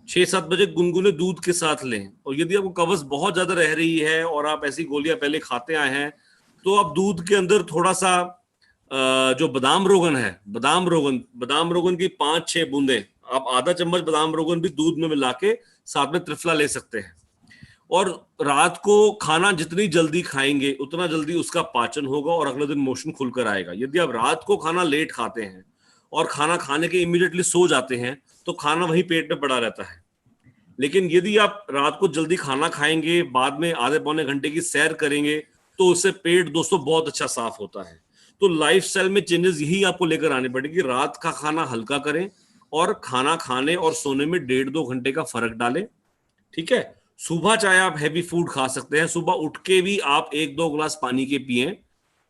6-7 बजे गुनगुने दूध के साथ लें। और यदि आपको कब्ज बहुत ज्यादा रह रही है और आप ऐसी गोलियां पहले खाते आए हैं, तो आप दूध के अंदर थोड़ा सा जो बादाम रोगन है, बादाम रोगन की 5-6 बूंदे, आप आधा चम्मच बादाम रोगन भी दूध में मिला के साथ में त्रिफला ले सकते हैं। और रात को खाना जितनी जल्दी खाएंगे उतना जल्दी उसका पाचन होगा और अगले दिन मोशन खुलकर आएगा। यदि आप रात को खाना लेट खाते हैं और खाना खाने के इमीडिएटली सो जाते हैं, तो खाना वहीं पेट में पड़ा रहता है। लेकिन यदि आप रात को जल्दी खाना खाएंगे, बाद में आधे पौने घंटे की सैर करेंगे, तो उससे पेट दोस्तों बहुत अच्छा साफ होता है। तो लाइफस्टाइल में चेंजेस यही आपको लेकर आने पड़ेगी। रात का खाना हल्का करें और खाना खाने और सोने में 1.5-2 घंटे का फर्क डालें, ठीक है? सुबह चाहे आप हैवी फूड खा सकते हैं, सुबह उठ के भी आप 1-2 गिलास पानी के पिएं,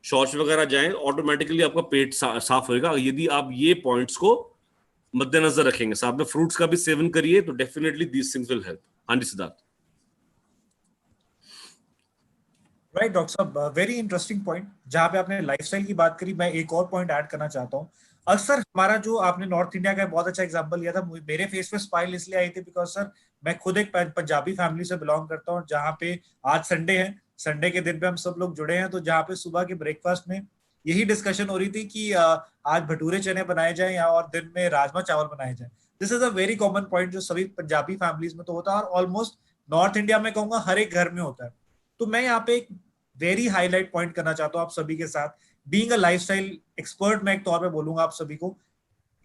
शौच वगैरह जाएं, ऑटोमेटिकली आपका पेट साफ होएगा यदि आप ये पॉइंट्स को मद्देनजर रखेंगे। साथ में फ्रूट्स का भी सेवन करिए, तो definitely these things will help. हाँ जी सिद्धार्थ। राइट डॉक्टर साहब, वेरी इंटरेस्टिंग पॉइंट जहां पे आपने लाइफस्टाइल की बात करी। मैं एक और पॉइंट ऐड करना चाहता हूँ। अक्सर हमारा जो आपने नॉर्थ इंडिया का बहुत अच्छा एग्जांपल लिया था, मेरे फेस पे स्माइल इसलिए आई थी बिकॉज सर मैं खुद एक पंजाबी फैमिली से बिलोंग करता हूँ, जहाँ पे आज संडे है, संडे के दिन पे हम सब लोग जुड़े हैं, तो जहाँ पे सुबह के ब्रेकफास्ट में यही डिस्कशन हो रही थी कि आज भटूरे चने बनाए जाएं या और दिन में राजमा चावल बनाए जाएं। This is a very common point जो सभी पंजाबी फैमिलीज में तो होता है, और ऑलमोस्ट नॉर्थ इंडिया में कहूंगा हर एक घर में होता है। तो मैं यहाँ पे एक वेरी हाईलाइट पॉइंट करना चाहता हूँ आप सभी के साथ, बीइंग अ लाइफस्टाइल एक्सपर्ट मैं एक तौर पे बोलूंगा आप सभी को,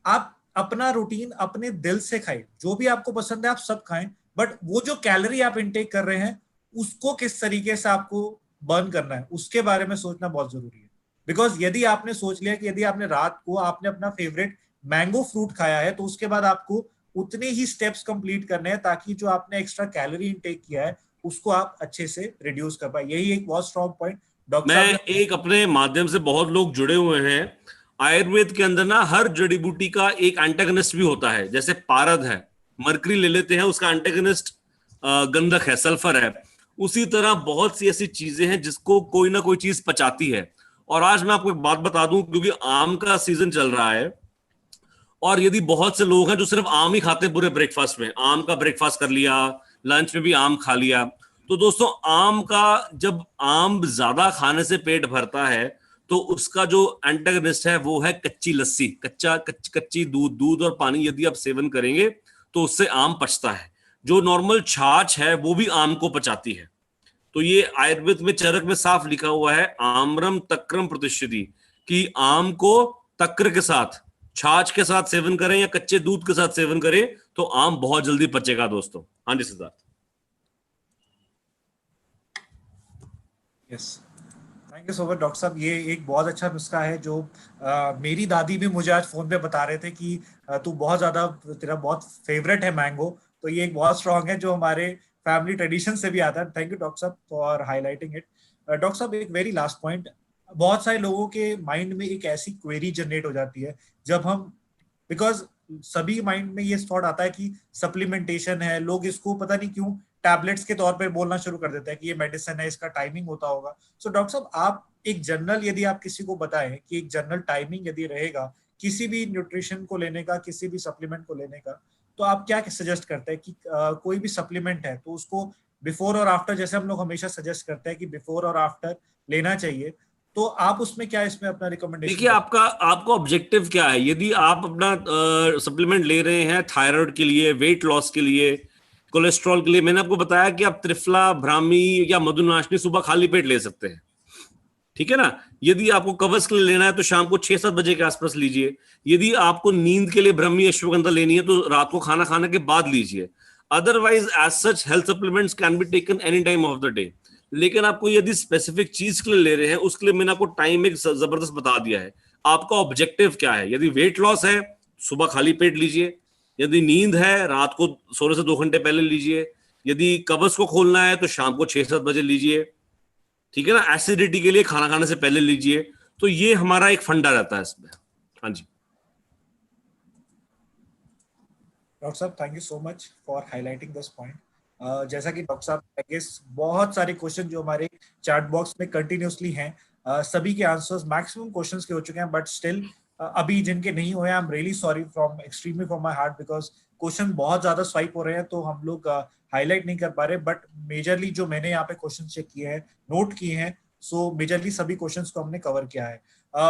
आप अपना रूटीन अपने दिल से खाएं, जो भी आपको पसंद है आप सब खाएं, बट वो जो कैलोरी आप इनटेक कर रहे हैं उसको किस तरीके से आपको बर्न करना है उसके बारे में सोचना बहुत जरूरी है। बिकॉज यदि आपने सोच लिया कि यदि आपने रात को आपने अपना फेवरेट मैंगो फ्रूट खाया है, तो उसके बाद आपको उतने ही स्टेप्स कंप्लीट करने हैं ताकि जो आपने एक्स्ट्रा कैलोरी इनटेक किया है उसको आप अच्छे से रिड्यूस कर पाए। यही एक बहुत स्ट्रॉन्ग पॉइंट डॉक्टर मैं साहब एक अपने माध्यम से बहुत लोग जुड़े हुए हैं। आयुर्वेद के अंदर ना हर जड़ी बूटी का एक एंटागनिस्ट भी होता है। जैसे पारद है, मरकरी ले लेते हैं, उसका एंटागनिस्ट गंधक है, सल्फर है। उसी तरह बहुत सी ऐसी चीजें हैं जिसको कोई ना कोई चीज पचाती है। और आज मैं आपको एक बात बता दूं, क्योंकि आम का सीजन चल रहा है और यदि बहुत से लोग हैं जो सिर्फ आम ही खाते हैं पूरे ब्रेकफास्ट में, आम का ब्रेकफास्ट कर लिया, लंच में भी आम खा लिया, तो दोस्तों आम का जब आम ज्यादा खाने से पेट भरता है तो उसका जो एंटागनिस्ट है वो है कच्ची लस्सी, कच्ची दूध और पानी यदि आप सेवन करेंगे तो उससे आम पचता है। जो नॉर्मल छाछ है वो भी आम को पचाती है। तो ये आयुर्वेद में चरक में साफ लिखा हुआ है, आम्रम तक्रम प्रतिष्ठिति, कि आम को तक्र के साथ, छाछ के साथ सेवन करें या कच्चे दूध के साथ सेवन करें तो आम बहुत जल्दी पचेगा दोस्तों। हाँ जी Siddharth. Yes, thank you so much doctor साहब। ये एक बहुत अच्छा नुस्खा है जो मेरी दादी भी मुझे आज फोन पे बता रहे थे कि तू बहुत ज्यादा, तेरा बहुत फेवरेट है मैंगो, तो ये एक बहुत स्ट्रांग है जो हमारे फैमिली ट्रेडिशन से भी आता है। थैंक यू डॉक्टर साहब फॉर हाईलाइटिंग इट। डॉक्टर साहब एक वेरी लास्ट पॉइंट, बहुत सारे लोगों के माइंड में एक ऐसी क्वेरी जनरेट हो जाती है जब हम, बिकॉज सभी माइंड में ये थॉट आता है कि सप्लीमेंटेशन है, लोग इसको पता नहीं क्यों टैबलेट्स के तौर पे बोलना शुरू कर देते हैं कि ये मेडिसिन है, इसका टाइमिंग होता होगा। सो डॉक्टर साहब आप एक जनरल, यदि आप किसी को बताएं कि एक जनरल टाइमिंग यदि रहेगा किसी भी न्यूट्रिशन को लेने का, किसी भी सप्लीमेंट को लेने का, तो आप क्या सजेस्ट करते हैं कि कोई भी सप्लीमेंट है तो उसको बिफोर और आफ्टर, जैसे हम लोग हमेशा सजेस्ट करते हैं कि बिफोर और आफ्टर लेना चाहिए, तो आप उसमें क्या इसमें अपना रिकमेंडेशन? देखिए आपका ऑब्जेक्टिव क्या है। यदि आप अपना सप्लीमेंट ले रहे हैं थायराइड के लिए, वेट लॉस के लिए, कोलेस्ट्रॉल के लिए, मैंने आपको बताया कि आप त्रिफला, ब्राह्मी या मधुनाशनी सुबह खाली पेट ले सकते हैं, ठीक है ना। यदि आपको कब्ज के लिए लेना है तो शाम को 6-7 बजे के आसपास लीजिए। यदि आपको नींद के लिए ब्रह्मी अश्वगंधा लेनी है तो रात को खाना खाने के बाद लीजिए। Otherwise as such health supplements can be taken any time of the day. लेकिन आपको यदि स्पेसिफिक चीज के लिए ले रहे हैं उसके लिए मैंने आपको टाइम एक जबरदस्त बता दिया है। आपका ऑब्जेक्टिव क्या है। यदि वेट लॉस है सुबह खाली पेट लीजिए, यदि नींद है रात को सोने से 2 घंटे पहले लीजिए, यदि कब्ज को खोलना है तो शाम को 6-7 बजे लीजिए, ठीक है ना। एसिडिटी के लिए खाना खाने से पहले लीजिए। तो ये हमारा एक फंडा रहता है इसमें। हाँ जी डॉक्टर साहब thank you so much for highlighting this point. जैसा कि डॉक्टर साहब आई गेस बहुत सारे क्वेश्चन जो हमारे चैट बॉक्स में कंटिन्यूसली हैं, सभी के आंसर्स मैक्सिमम क्वेश्चंस के हो चुके हैं, बट स्टिल अभी जिनके नहीं हुए आई am really sorry from extremely from my heart, because question बहुत ज्यादा स्वाइप हो रहे हैं तो हम लोग हाईलाइट नहीं कर पा रहे। बट मेजरली जो मैंने यहाँ पे क्वेश्चन चेक किए हैं, नोट किए हैं, सो मेजरली सभी क्वेश्चंस को हमने कवर किया है।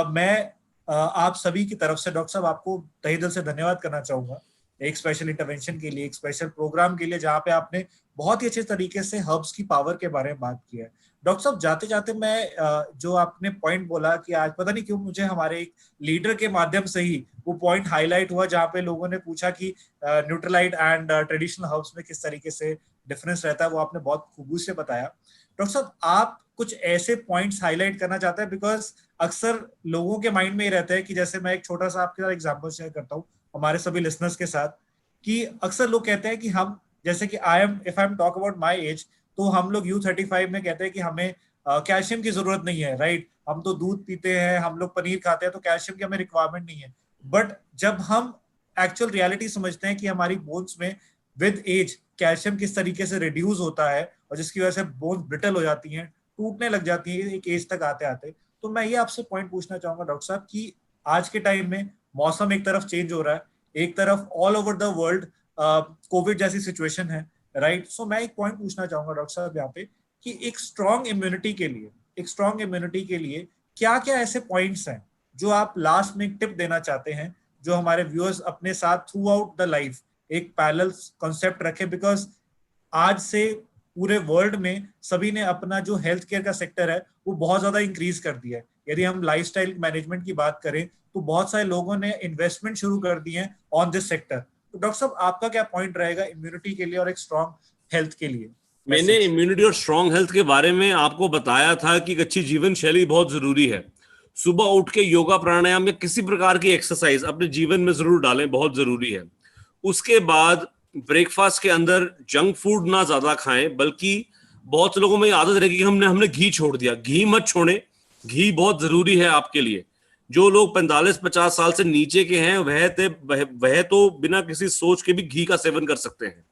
मैं आप सभी की तरफ से डॉक्टर साहब आपको तहे दिल से धन्यवाद करना चाहूंगा एक स्पेशल इंटरवेंशन के लिए, एक स्पेशल प्रोग्राम के लिए, जहाँ पे आपने बहुत ही अच्छे तरीके से हर्ब्स की पावर के बारे में बात की है। डॉक्टर साहब जाते जाते मैं जो आपने पॉइंट बोला कि आज पता नहीं क्यों मुझे हमारे एक लीडर के माध्यम से ही वो पॉइंट हाईलाइट हुआ, जहाँ पे लोगों ने पूछा कि न्यूट्रलाइट एंड ट्रेडिशनल हर्ब्स में किस तरीके से डिफरेंस रहता है, वो आपने बहुत खूबी से बताया। डॉक्टर साहब आप कुछ ऐसे पॉइंट्स हाईलाइट करना चाहते हैं, बिकॉज अक्सर लोगों के माइंड में ये रहता है कि जैसे मैं एक छोटा सा आपके साथ एग्जाम्पल शेयर करता हूँ हमारे सभी लिसनर्स के साथ, कि अक्सर लोग कहते हैं कि हम, जैसे कि if I am talk about my age, तो हम लोग U35 में कहते हैं कि हमें कैल्शियम की जरूरत नहीं है, राइट। हम तो दूध पीते हैं, हम लोग पनीर खाते हैं, तो कैल्शियम की हमें रिक्वायरमेंट नहीं है। बट जब हम एक्चुअल रियलिटी समझते हैं कि हमारी बोन्स में विद एज कैल्शियम किस तरीके से रिड्यूस होता है और जिसकी वजह से बोन्स ब्रिटल हो जाती हैं, टूटने लग जाती है एक एज तक आते आते, तो मैं ये आपसे पॉइंट पूछना चाहूंगा डॉक्टर साहब कि आज के टाइम में मौसम एक तरफ चेंज हो रहा है, एक तरफ all over the world Covid जैसी सिचुएशन है, राइट। सो मैं एक पॉइंट पूछना चाहूंगा डॉक्टर साहब यहाँ पे कि एक स्ट्रॉन्ग इम्यूनिटी के लिए क्या क्या ऐसे पॉइंट्स हैं जो आप लास्ट में एक टिप देना चाहते हैं, जो हमारे व्यूअर्स अपने साथ थ्रू आउट द लाइफ एक पैरेलल कॉन्सेप्ट रखें, बिकॉज आज से पूरे वर्ल्ड में सभी ने अपना जो हेल्थ केयर का सेक्टर है वो बहुत ज्यादा इंक्रीज कर दिया है। यदि हम लाइफस्टाइल मैनेजमेंट की बात करें तो बहुत सारे लोगों ने इन्वेस्टमेंट शुरू कर दी है ऑन दिस सेक्टर। तो डॉक्टर साहब आपका क्या पॉइंट रहेगा इम्यूनिटी के लिए और एक स्ट्रॉन्ग हेल्थ के लिए? मैंने इम्यूनिटी और स्ट्रॉन्ग हेल्थ के बारे में आपको बताया था कि एक अच्छी जीवन शैली बहुत जरूरी है। सुबह उठ के योगा प्राणायाम या किसी प्रकार की एक्सरसाइज अपने जीवन में जरूर डालें, बहुत जरूरी है। उसके बाद ब्रेकफास्ट के अंदर जंक फूड ना ज्यादा खाएं, बल्कि बहुत से लोगों में आदत रहेगी कि हमने घी छोड़ दिया। घी मत छोड़ें, घी बहुत जरूरी है आपके लिए। जो लोग 45-50 साल से नीचे के हैं वह तो बिना किसी सोच के भी घी का सेवन कर सकते हैं।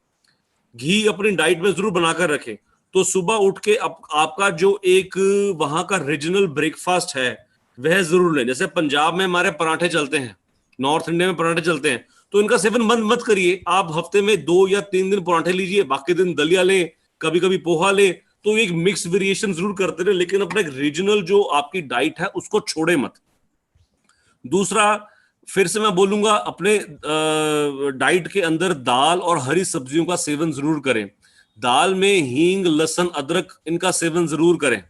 घी अपनी डाइट में जरूर बनाकर रखें। तो सुबह उठ के आपका जो एक वहां का रीजनल ब्रेकफास्ट है वह जरूर लें। जैसे पंजाब में हमारे पराठे चलते हैं, नॉर्थ इंडिया में पराठे चलते हैं, तो इनका सेवन बंद मत करिए। आप हफ्ते में 2 या 3 दिन पराठे लीजिए, बाकी दिन दलिया लें, कभी कभी पोहा लें। तो एक मिक्स वेरिएशन जरूर करते रहे, लेकिन अपना एक रीजनल जो आपकी डाइट है उसको छोड़े मत। दूसरा, फिर से मैं बोलूंगा, अपने डाइट के अंदर दाल और हरी सब्जियों का सेवन जरूर करें। दाल में हींग, लहसुन, अदरक, इनका सेवन जरूर करें।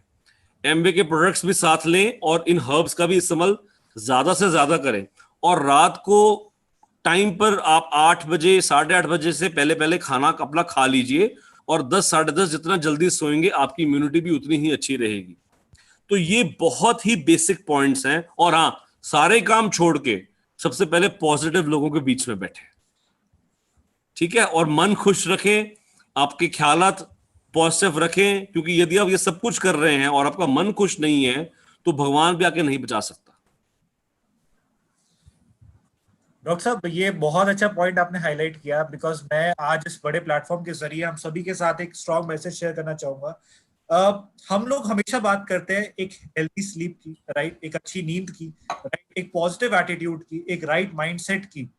एमवे के प्रोडक्ट्स भी साथ लें और इन हर्ब्स का भी इस्तेमाल ज्यादा से ज्यादा करें। और रात को टाइम पर आप 8 बजे, 8:30 बजे से पहले पहले खाना अपना खा लीजिए, और 10, 10:30 जितना जल्दी सोएंगे आपकी इम्यूनिटी भी उतनी ही अच्छी रहेगी। तो ये बहुत ही बेसिक पॉइंट्स हैं। और हाँ, सारे काम छोड़ के सबसे पहले पॉजिटिव लोगों के बीच में बैठे, ठीक है, और मन खुश रखें, आपके ख्यालात पॉजिटिव रखें, क्योंकि यदि आप ये सब कुछ कर रहे हैं और आपका मन खुश नहीं है तो भगवान भी आके नहीं बचा सकता। डॉक्टर साहब, ये बहुत अच्छा पॉइंट आपने हाईलाइट किया, बिकॉज मैं आज इस बड़े प्लेटफॉर्म के जरिए हम सभी के साथ एक स्ट्रॉन्ग मैसेज शेयर करना चाहूंगा। हम लोग हमेशा बात करते हैं एक हेल्थी स्लीप की, राइट, एक अच्छी नींद की, राइट, एक पॉजिटिव एटीट्यूड की, एक राइट माइंडसेट की,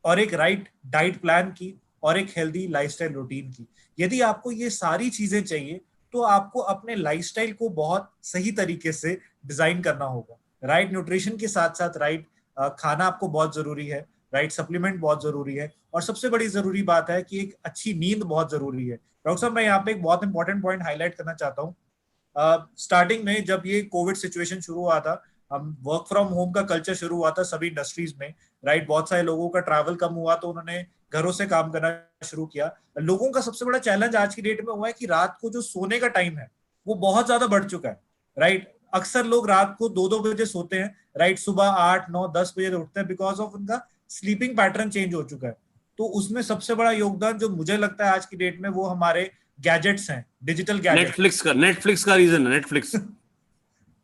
और एक राइट डाइट प्लान की, और एक हेल्दी लाइफस्टाइल रूटीन की। यदि आपको ये सारी चीजें चाहिए तो आपको अपने लाइफस्टाइल को बहुत सही तरीके से डिजाइन करना होगा। राइट न्यूट्रिशन के साथ साथ राइट खाना आपको बहुत जरूरी है, राइट सप्लीमेंट बहुत जरूरी है, और सबसे बड़ी जरूरी बात है कि एक अच्छी नींद बहुत जरूरी है। डॉक्टर साहब, मैं यहाँ पे एक बहुत इंपॉर्टेंट पॉइंट हाईलाइट करना चाहता हूँ। स्टार्टिंग में जब ये कोविड सिचुएशन शुरू हुआ था, हम वर्क फ्रॉम होम का कल्चर शुरू हुआ था सभी इंडस्ट्रीज में, राइट, बहुत सारे लोगों का ट्रैवल कम हुआ तो उन्होंने घरों से काम करना शुरू किया। लोगों का सबसे बड़ा चैलेंज आज की डेट में हुआ है कि रात को जो सोने का टाइम है वो बहुत ज्यादा बढ़ चुका है, राइट। अक्सर लोग रात को 2-2 बजे सोते हैं, राइट, सुबह 8, 9, 10 बजे उठते हैं, बिकॉज ऑफ उनका स्लीपिंग पैटर्न चेंज हो चुका है। तो उसमें सबसे बड़ा योगदान जो मुझे लगता है आज की डेट में वो हमारे गैजेट्स हैं, डिजिटल गैजेट। नेटफ्लिक्स का रीजन है, नेटफ्लिक्स।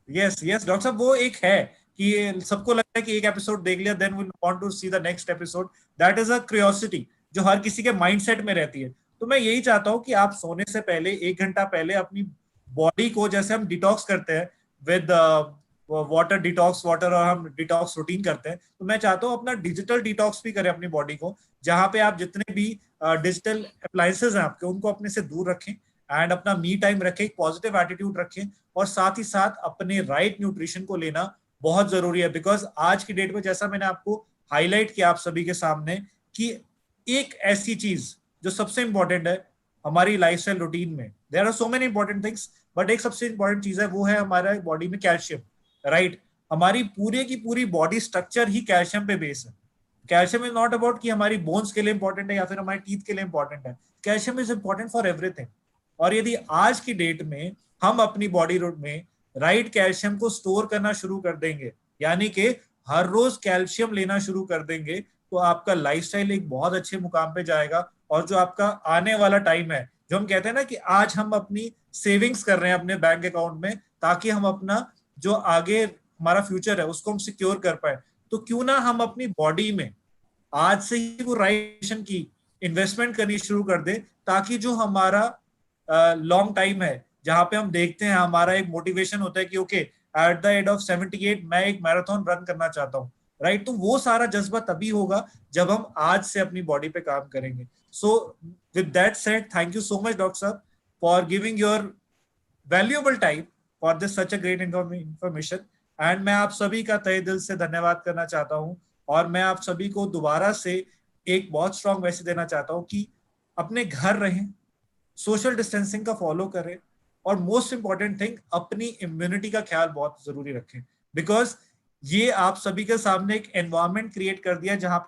यस यस डॉक्टर साहब, वो एक है कि सबको लगता है कि एक एपिसोड देख लिया then we want to see the next episode. That is a curiosity जो हर किसी के माइंडसेट में रहती है। तो मैं यही चाहता हूँ कि आप सोने से पहले 1 घंटा पहले अपनी बॉडी को, जैसे हम डिटॉक्स करते हैं विद वाटर डिटॉक्स वाटर, और हम डिटॉक्स रूटीन करते हैं, तो मैं चाहता हूँ अपना डिजिटल डिटॉक्स भी करें अपनी बॉडी को, जहां पे आप जितने भी डिजिटल अप्लायंसेज हैं आपके उनको अपने से दूर रखें, एंड अपना मी टाइम रखें, पॉजिटिव एटीट्यूड रखें, और साथ ही साथ अपने राइट न्यूट्रिशन को लेना बहुत जरूरी है। बिकॉज आज की डेट में, जैसा मैंने आपको हाईलाइट किया आप सभी के सामने, कि एक ऐसी चीज जो सबसे इंपॉर्टेंट है हमारी लाइफस्टाइल रूटीन में, there are so many important things, but एक सबसे इंपॉर्टेंट चीज है वो है हमारा बॉडी में कैल्शियम, राइट। हमारी पूरे की पूरी बॉडी स्ट्रक्चर ही कैल्शियम पे बेस है। कैल्शियम इज नॉट अबाउट कि हमारी बोन्स के लिए इंपॉर्टेंट है या फिर हमारे टीथ के लिए इंपॉर्टेंट है। Calcium is important for everything. और यदि आज की डेट में हम अपनी बॉडी में राइट कैल्शियम को स्टोर करना शुरू कर देंगे, यानी कि हर रोज कैल्शियम लेना शुरू कर देंगे, तो आपका लाइफस्टाइल एक बहुत अच्छे मुकाम पे जाएगा। और जो आपका आने वाला टाइम है, जो हम कहते हैं ना कि आज हम अपनी सेविंग्स कर रहे हैं अपने बैंक अकाउंट में, ताकि हम अपना जो आगे हमारा फ्यूचर है उसको हम सिक्योर कर पाए, तो क्यों ना हम अपनी बॉडी में आज से ही वो राइट की इन्वेस्टमेंट करनी शुरू कर दे, ताकि जो हमारा लॉन्ग टाइम है, जहां पे हम देखते हैं हमारा एक मोटिवेशन होता है कि okay, at the age of 78 मैं एक मैराथन रन करना चाहता हूँ, राइट। तो वो सारा जज्बा तभी होगा जब हम आज से अपनी बॉडी पे काम करेंगे। So with that said, thank you so much doctor साहब for giving your valuable time for this such a great information. And मैं आप सभी का तहे दिल से धन्यवाद करना चाहता हूँ, और मैं आप सभी को दोबारा से एक बहुत स्ट्रॉन्ग मैसेज देना चाहता हूँ कि अपने घर रहें, सोशल डिस्टेंसिंग का फॉलो करें, और मोस्ट इंपॉर्टेंट थिंग, अपनी इम्यूनिटी का ख्याल बहुत जरूरी रखें। बिकॉज ये आप सभी के सामने एक एनवायरनमेंट क्रिएट कर दिया जहां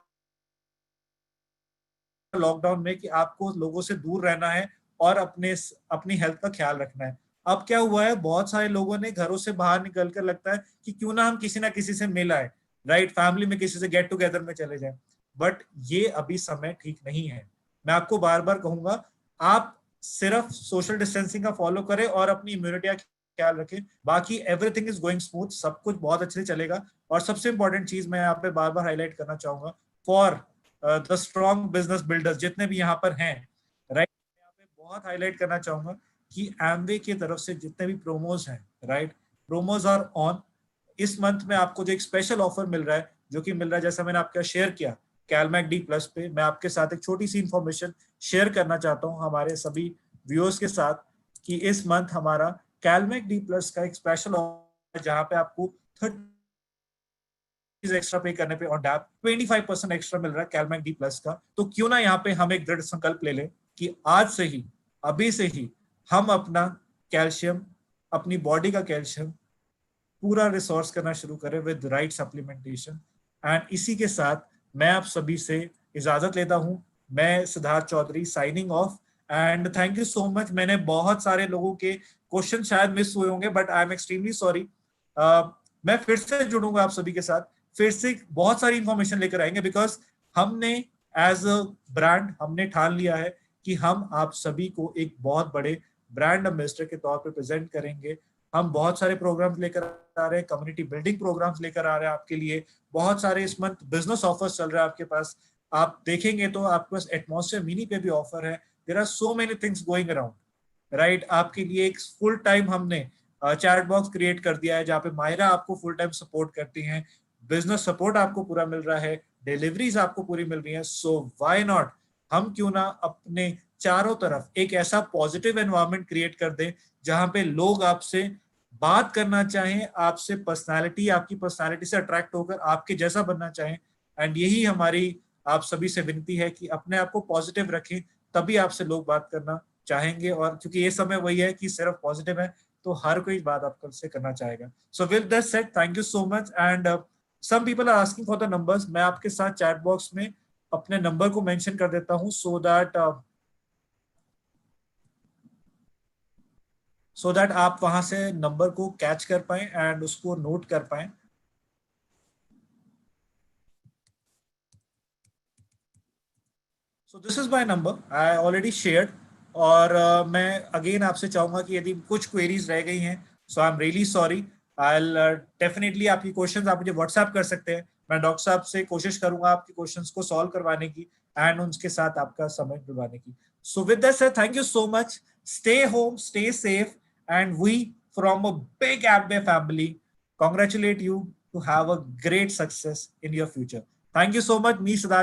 लॉकडाउन में कि आपको लोगों से दूर रहना है और अपनी हेल्थ का ख्याल रखना है। अब क्या हुआ है, बहुत सारे लोगों ने घरों से बाहर निकल कर लगता है कि क्यों ना हम किसी ना किसी से मिल आए, राइट, फैमिली में किसी से गेट टुगेदर में चले जाएं। बट ये अभी समय ठीक नहीं है। मैं आपको बार बार कहूंगा, आप सिर्फ सोशल डिस्टेंसिंग का फॉलो करें और अपनी इम्यूनिटी का ख्याल रखें, बाकी एवरीथिंग इज गोइंग स्मूथ, सब कुछ बहुत अच्छे से चलेगा। और सबसे इंपॉर्टेंट चीज मैं यहाँ पे बार बार हाईलाइट करना चाहूंगा, for the strong business builders जितने भी यहाँ पर हैं, राइट, यहाँ पे बहुत हाईलाइट करना चाहूंगा कि एमवे की तरफ से जितने भी प्रोमोज हैं, राइट, प्रोमोज आर ऑन। इस मंथ में आपको जो एक स्पेशल ऑफर मिल रहा है, जो कि मिल रहा है, जैसा मैंने आपका शेयर किया कैलमैक डी प्लस पे, मैं आपके साथ एक छोटी सी इंफॉर्मेशन शेयर करना चाहता हूँ हमारे सभी व्यूअर्स के साथ, कि इस मंथ हमारा कैलमैक डी प्लस का एक स्पेशल ऑफर जहां पे आपको 30 एक्स्ट्रा पे करने पे और डैप 25% एक्स्ट्रा मिल रहा है कैलमैक डी प्लस का। तो क्यों ना यहाँ पे हम एक दृढ़ संकल्प ले लें कि आज से ही, अभी से ही हम अपना कैल्शियम, अपनी बॉडी का कैल्शियम पूरा रिसोर्स करना शुरू करें विद राइट सप्लीमेंटेशन। एंड इसी के साथ मैं आप सभी से इजाजत लेता हूं। मैं Siddharth Chaudhary signing off and thank you so much. मैंने बहुत सारे लोगों के क्वेश्चन शायद मिस हुए होंगे but I am extremely sorry. मैं फिर से जुड़ूंगा आप सभी के साथ, फिर से बहुत सारी इंफॉर्मेशन लेकर आएंगे बिकॉज हमने एज अ ब्रांड हमने ठान लिया है कि हम आप सभी को एक बहुत बड़े ब्रांड एम्बेसडर के तौर पे प्रेजेंट करेंगे। हम बहुत सारे प्रोग्राम्स लेकर आ रहे हैं, कम्युनिटी बिल्डिंग प्रोग्राम्स लेकर आ रहे हैं आपके लिए। बहुत सारे इस मंथ बिजनेस ऑफर्स चल रहे हैं आपके पास, आप देखेंगे तो आपके पास एटमॉस्फेयर मिनी पे भी ऑफर है। There are so many things going around right. आपके लिए एक फुल टाइम हमने चैट बॉक्स क्रिएट कर दिया है जहाँ पे मायरा आपको फुल टाइम सपोर्ट करती हैं, बिजनेस सपोर्ट आपको पूरा मिल रहा है, डिलीवरीज आपको पूरी मिल रही है। सो व्हाई नॉट, हम क्यों ना अपने चारों तरफ एक ऐसा पॉजिटिव एनवायरनमेंट क्रिएट कर दें जहां पे लोग आपसे बात करना चाहें, आपसे पर्सनालिटी, आपकी पर्सनालिटी से अट्रैक्ट होकर आपके जैसा बनना चाहें। एंड यही हमारी आप सभी से विनती है कि अपने आप को पॉजिटिव रखें, तभी आपसे लोग बात करना चाहेंगे। और क्योंकि ये समय वही है कि सिर्फ पॉजिटिव है तो हर कोई बात आपसे करना चाहेगा। So with that said, thank you so much. And some people are asking for the numbers. मैं आपके साथ चैट बॉक्स में अपने नंबर को मेंशन कर देता हूं सो दैट आप वहां से नंबर को कैच कर पाए एंड उसको नोट कर पाए। सो this is my number, I already shared. और मैं अगेन आपसे चाहूंगा कि यदि कुछ क्वेरीज रह गई हैं so I am really sorry. I definitely आपकी क्वेश्चंस आप मुझे व्हाट्सएप कर सकते हैं। मैं डॉक्टर साहब से कोशिश करूंगा आपके क्वेश्चंस को सॉल्व करवाने की एंड उनके साथ आपका समय दिलवाने की। सो with that said, thank you so much. Stay home, stay safe, and we from a big Amway family congratulate you to have a great success in your future. Thank you so much. Me Siddharth